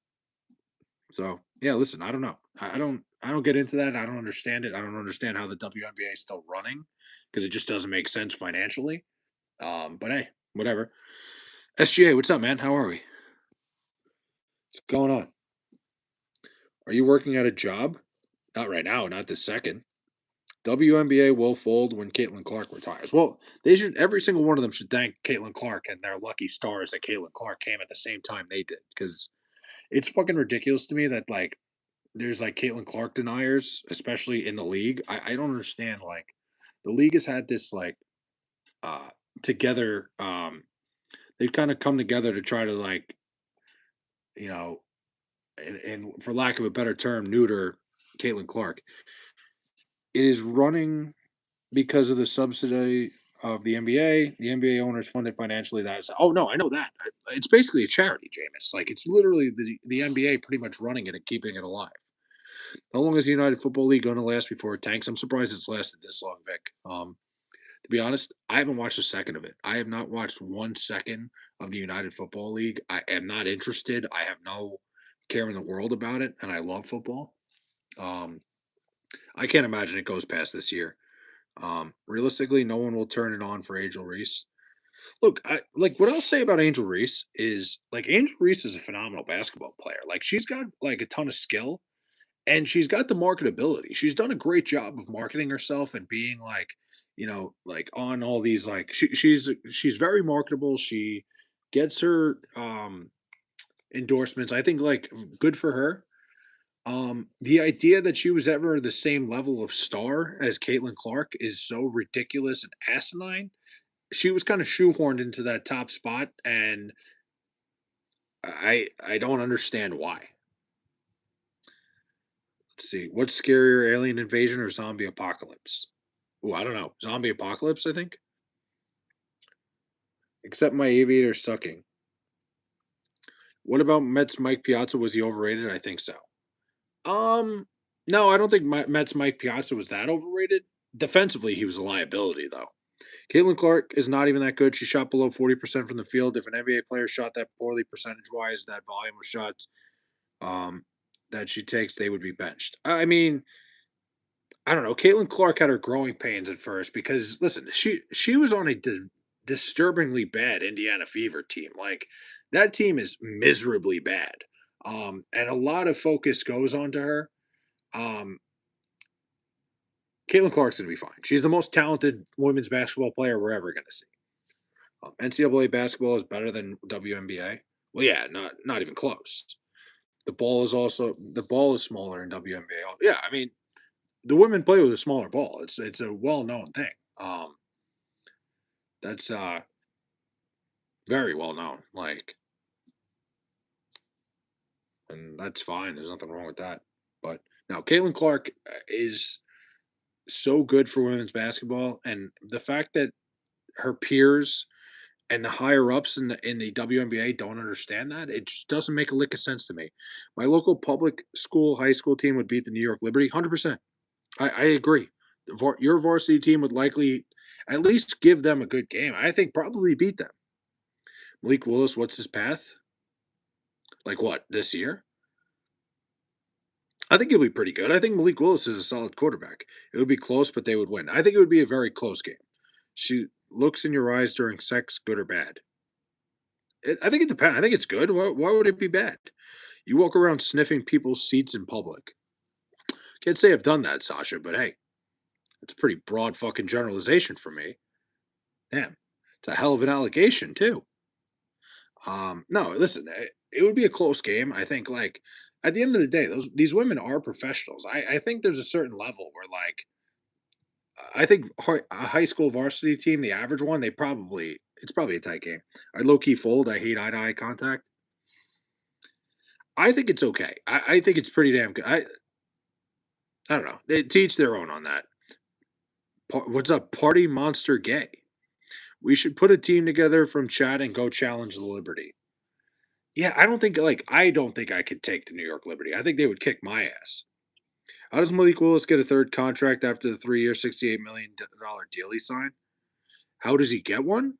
So yeah, listen, I don't know. I don't get into that. I don't understand it. I don't understand how the WNBA is still running because it just doesn't make sense financially. But hey, whatever. SGA, what's up, man? How are we? What's going on? Are you working at a job? Not right now, not this second. WNBA will fold when Caitlin Clark retires. Well, they should. Every single one of them should thank Caitlin Clark and their lucky stars that Caitlin Clark came at the same time they did. Because it's fucking ridiculous to me that like there's like Caitlin Clark deniers, especially in the league. I don't understand. Like the league has had this like uh together. They've kind of come together to try to like you know, and for lack of a better term, neuter Caitlin Clark. It is running because of the subsidy of the NBA. The NBA owners funded financially. That is, oh no, I know that. It's basically a charity, Jameis. Like it's literally the NBA pretty much running it and keeping it alive. How long is the United Football League going to last before it tanks? I'm surprised it's lasted this long, Vic. To be honest, I haven't watched a second of it. I have not watched 1 second of the United Football League. I am not interested. I have no care in the world about it, and I love football. Um, I can't imagine it goes past this year. Realistically, no one will turn it on for Angel Reese. Look, like what I'll say about Angel Reese is like Angel Reese is a phenomenal basketball player. Like she's got like a ton of skill and she's got the marketability. She's done a great job of marketing herself and being like, like on all these like she's very marketable. She gets her endorsements. I think like good for her. The idea that she was ever the same level of star as Caitlin Clark is so ridiculous and asinine. She was kind of shoehorned into that top spot, and I don't understand why. Let's see, what's scarier, alien invasion or zombie apocalypse? Oh, I don't know. Zombie apocalypse, I think. Except my aviator sucking. What about Mets Mike Piazza? Was he overrated? I think so. Um, no, I don't think Mets Mike Piazza was that overrated. Defensively, he was a liability, though. Caitlin Clark is not even that good. She shot below 40% from the field. If an NBA player shot that poorly percentage wise, that volume of shots um, that she takes, they would be benched. I mean, I don't know. Caitlin Clark had her growing pains at first because listen, she was on a disturbingly bad Indiana Fever team. Like that team is miserably bad. And a lot of focus goes onto her. Um, Caitlin Clark's gonna be fine. She's the most talented women's basketball player we're ever gonna see. NCAA basketball is better than WNBA. Well, yeah, not even close. The ball is smaller in WNBA. Yeah, I mean the women play with a smaller ball. It's a well known thing. Um, that's very well known. Like, and that's fine. There's nothing wrong with that. But now Caitlin Clark is so good for women's basketball, and the fact that her peers and the higher ups in the WNBA don't understand that it just doesn't make a lick of sense to me. My local public school high school team would beat the New York Liberty 100%. I agree. Your varsity team would likely at least give them a good game. I think probably beat them. Malik Willis, what's his path? Like what, this year? I think he'll be pretty good. I think Malik Willis is a solid quarterback. It would be close, but they would win. I think it would be a very close game. She looks in your eyes during sex, good or bad? I think it depends. I think it's good. Why would it be bad? You walk around sniffing people's seats in public. Can't say I've done that, Sasha, but hey, it's a pretty broad fucking generalization for me. Damn, it's a hell of an allegation too. No, listen, it would be a close game. I think, like, at the end of the day, these women are professionals. I think there's a certain level where, like, I think a high school varsity team, the average one, it's probably a tight game. I low key fold. I hate eye to eye contact. I think it's okay. I think it's pretty damn good. I don't know. They teach their own on that. What's up, Party Monster Gay? We should put a team together from Chad and go challenge the Liberty. Yeah, I don't think I could take the New York Liberty. I think they would kick my ass. How does Malik Willis get a third contract after the 3 year, $68 million deal he signed? How does he get one?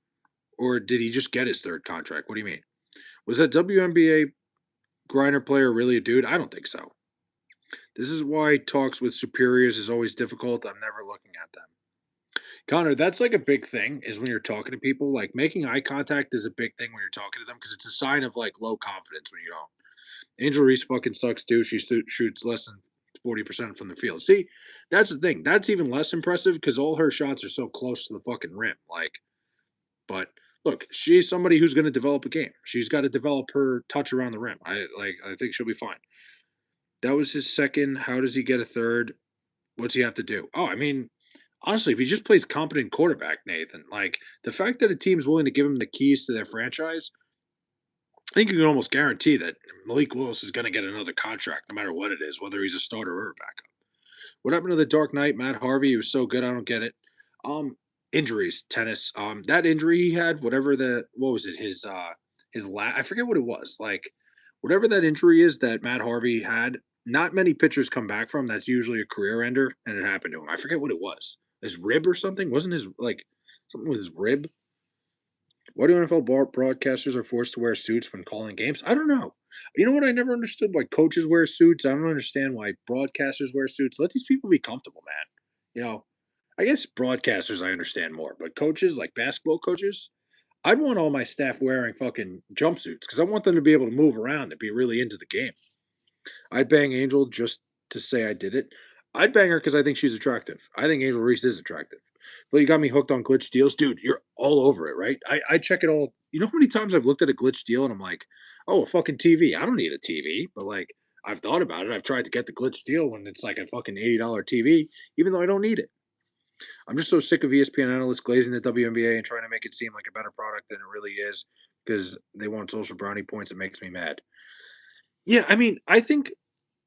Or did he just get his third contract? What do you mean? Was that WNBA grinder player really a dude? I don't think so. This is why talks with superiors is always difficult. I'm never looking at them. Connor, that's like a big thing is when you're talking to people, like making eye contact is a big thing when you're talking to them because it's a sign of like low confidence when you don't. Angel Reese fucking sucks too. She shoots less than 40% from the field. See, that's the thing. That's even less impressive because all her shots are so close to the fucking rim. But look, she's somebody who's going to develop a game. She's got to develop her touch around the rim. I think she'll be fine. That was his second. How does he get a third? What's he have to do? Oh, I mean, honestly, if he just plays competent quarterback, Nathan, like the fact that a team's willing to give him the keys to their franchise, I think you can almost guarantee that Malik Willis is going to get another contract no matter what it is, whether he's a starter or a backup. What happened to the Dark Knight, Matt Harvey? He was so good, I don't get it. Um, Injuries, tennis. That injury he had, whatever the what was it? I forget what it was. Like whatever that injury is that Matt Harvey had. Not many pitchers come back from. That's usually a career ender, and it happened to him. I forget what it was. His rib or something? Wasn't his like something with his rib? Why do NFL broadcasters are forced to wear suits when calling games? I don't know. You know what? I never understood why coaches wear suits. I don't understand why broadcasters wear suits. Let these people be comfortable, man. You know, I guess broadcasters I understand more, but coaches like basketball coaches, I'd want all my staff wearing fucking jumpsuits because I want them to be able to move around and be really into the game. I'd bang Angel just to say I did it. I'd bang her because I think she's attractive. I think Angel Reese is attractive. But you got me hooked on glitch deals, dude. You're all over it, right? I check it all. You know how many times I've looked at a glitch deal and I'm like, oh, a fucking TV. I don't need a TV, but like I've thought about it. I've tried to get the glitch deal when it's like a fucking $80 TV, even though I don't need it. I'm just so sick of ESPN analysts glazing the WNBA and trying to make it seem like a better product than it really is because they want social brownie points. It makes me mad. Yeah, I mean, I think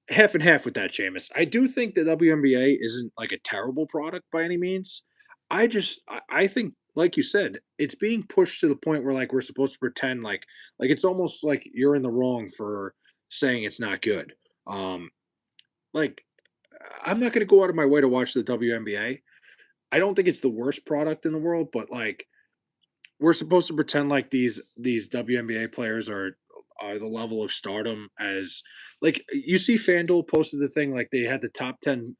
half and half with that, Seamus. I do think the WNBA isn't like a terrible product by any means. I think, like you said, it's being pushed to the point where like we're supposed to pretend like it's almost like you're in the wrong for saying it's not good. Um, like I'm not going to go out of my way to watch the WNBA. I don't think it's the worst product in the world, but like we're supposed to pretend like these WNBA players are the level of stardom as like you see FanDuel posted the thing like they had the top 10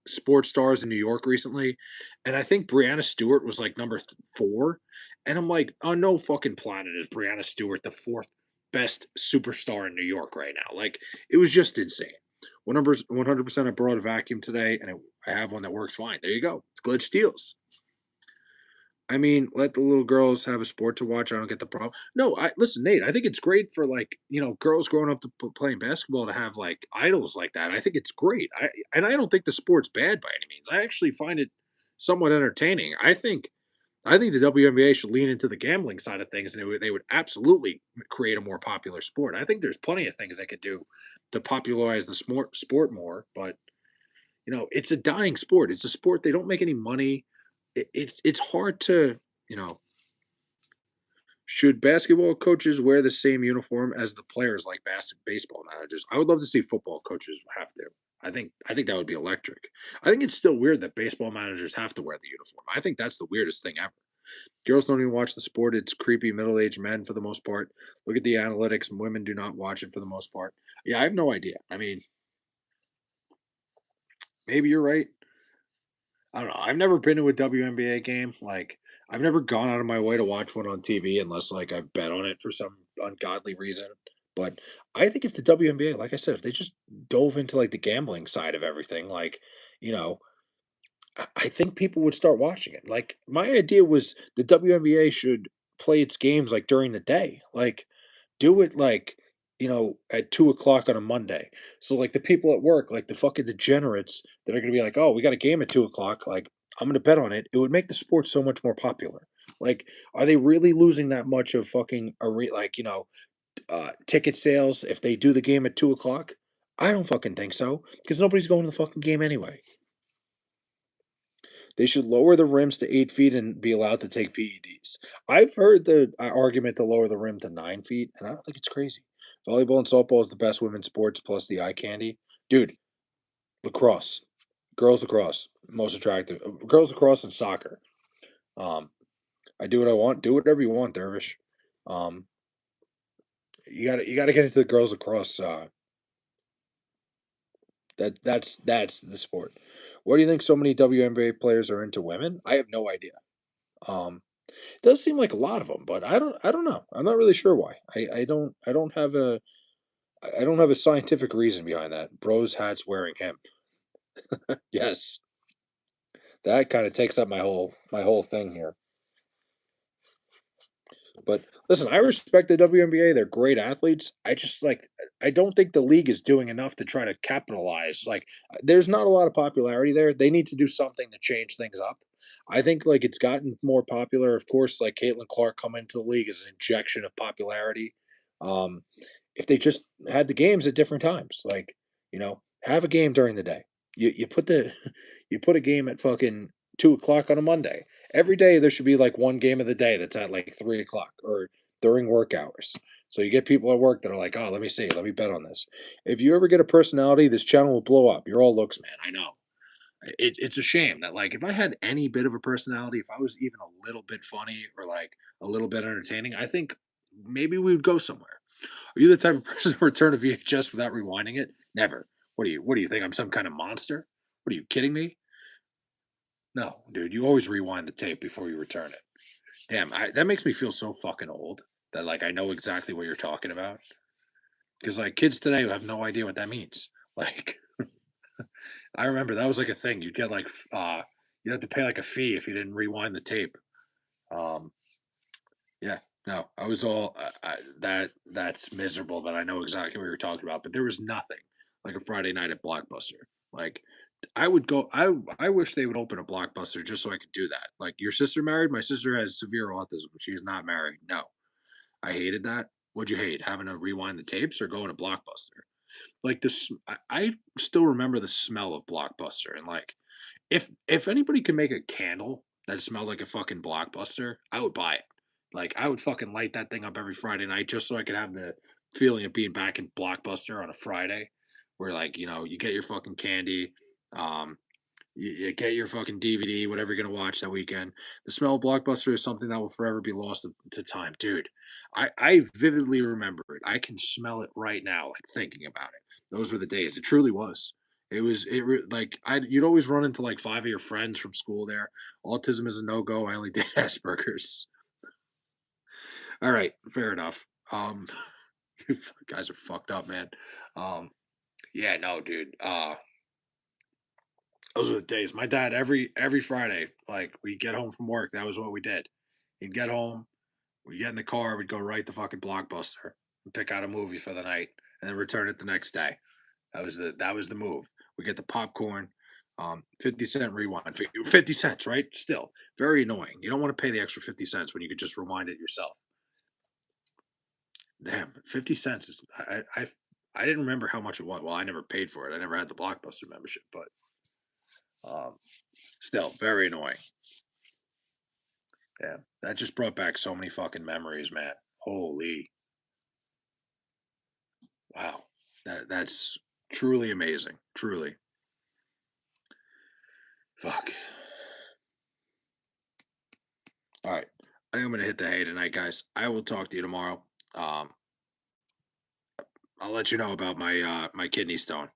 sports stars in New York recently, and I think Brianna Stewart was like number 4, and I'm like, on no fucking planet is Brianna Stewart the fourth best superstar in New York right now. Like it was just insane. 100% I brought a vacuum today, and I have one that works fine. There you go. It's glitch deals. I mean, let the little girls have a sport to watch. I don't get the problem. No, I listen, Nate. I think it's great for like girls growing up to playing basketball to have like idols like that. I think it's great. I don't think the sport's bad by any means. I actually find it somewhat entertaining. I think the WNBA should lean into the gambling side of things, and they would absolutely create a more popular sport. I think there's plenty of things they could do to popularize the sport more, but it's a dying sport. It's a sport they don't make any money. It's hard to you know should basketball coaches wear the same uniform as the players like baseball managers? I would love to see football coaches have to. I think that would be electric. I think it's still weird that baseball managers have to wear the uniform. I think that's the weirdest thing ever. Girls don't even watch the sport. It's creepy middle-aged men for the most part. Look at the analytics. Women do not watch it for the most part. Yeah, I have no idea. I mean, maybe you're right. I don't know. I've never been to a WNBA game. Like, I've never gone out of my way to watch one on TV unless like I've bet on it for some ungodly reason. But I think if the WNBA, like I said, if they just dove into like the gambling side of everything, like, you know, I think people would start watching it. Like, my idea was the WNBA should play its games like during the day. Like, do it like, at 2 o'clock on a Monday. So like the people at work, like the fucking degenerates that are gonna be like, oh, we got a game at 2 o'clock. Like, I'm gonna bet on it. It would make the sport so much more popular. Like, are they really losing that much of fucking ticket sales if they do the game at 2 o'clock? I don't fucking think so. Because nobody's going to the fucking game anyway. They should lower the rims to 8 feet and be allowed to take PEDs. I've heard the argument to lower the rim to 9 feet, and I don't think it's crazy. Volleyball and softball is the best women's sports plus the eye candy. Dude, lacrosse, girls lacrosse, most attractive. Girls lacrosse and soccer. Um, I do what I want. Do whatever you want, Dervish. Um, you gotta get into the girls lacrosse. That's the sport. What do you think so many WNBA players are into women? I have no idea. Um, it does seem like a lot of them, but I don't know. I'm not really sure why. I don't have a scientific reason behind that. Bros hats wearing him. Yes, that kind of takes up my whole thing here. But listen, I respect the WNBA. They're great athletes. I don't think the league is doing enough to try to capitalize. There's not a lot of popularity there. They need to do something to change things up. I think like it's gotten more popular. Of course, like Caitlin Clark coming into the league is an injection of popularity. Um, if they just had the games at different times, have a game during the day. You put the you put a game at fucking 2 o'clock on a Monday. Every day there should be like one game of the day that's at like 3 o'clock or during work hours. So you get people at work that are like, oh, let me see, let me bet on this. If you ever get a personality, this channel will blow up. You're all looks, man. I know. It's a shame that like if I had any bit of a personality, if I was even a little bit funny or like a little bit entertaining, I think maybe we would go somewhere. Are you the type of person to return a VHS without rewinding it? Never. What do you think? I'm some kind of monster? What are you kidding me? No, dude, you always rewind the tape before you return it. Damn, that makes me feel so fucking old that like I know exactly what you're talking about. Because like kids today have no idea what that means. Like I remember that was like a thing. You'd get like you'd have to pay like a fee if you didn't rewind the tape. Um Yeah, no, I was all that's miserable that I know exactly what you're talking about, but there was nothing like a Friday night at Blockbuster. Like I would go I wish they would open a Blockbuster just so I could do that. Like your sister married? My sister has severe autism. She's not married. No. I hated that. What'd you hate? Having to rewind the tapes or going to Blockbuster? Like this I still remember the smell of Blockbuster and like if anybody could make a candle that smelled like a fucking Blockbuster, I would buy it. Like, I would fucking light that thing up every Friday night just so I could have the feeling of being back in Blockbuster on a Friday, where like, you get your fucking candy, um, you get your fucking DVD, whatever you're gonna watch that weekend. The smell of Blockbuster is something that will forever be lost to time, dude. I vividly remember it. I can smell it right now, like thinking about it. Those were the days. It truly was. Like you'd always run into like five of your friends from school there. Autism is a no go. I only did Asperger's. All right, fair enough. You guys are fucked up, man. Um, yeah, no, dude. Those were the days. My dad every Friday, like we get home from work, that was what we did. He'd get home, we'd get in the car, we'd go right to fucking Blockbuster and pick out a movie for the night, and then return it the next day. That was the move. We get the popcorn, 50 cent rewind, 50 cents, right? Still very annoying. You don't want to pay the extra 50 cents when you could just rewind it yourself. Damn, 50 cents is I didn't remember how much it was. Well, I never paid for it. I never had the Blockbuster membership, but um, still very annoying. Yeah, that just brought back so many fucking memories, man. Holy wow, that's truly amazing. Truly, fuck. All right, I think I'm gonna hit the hay tonight, guys. I will talk to you tomorrow. Um, I'll let you know about my kidney stone.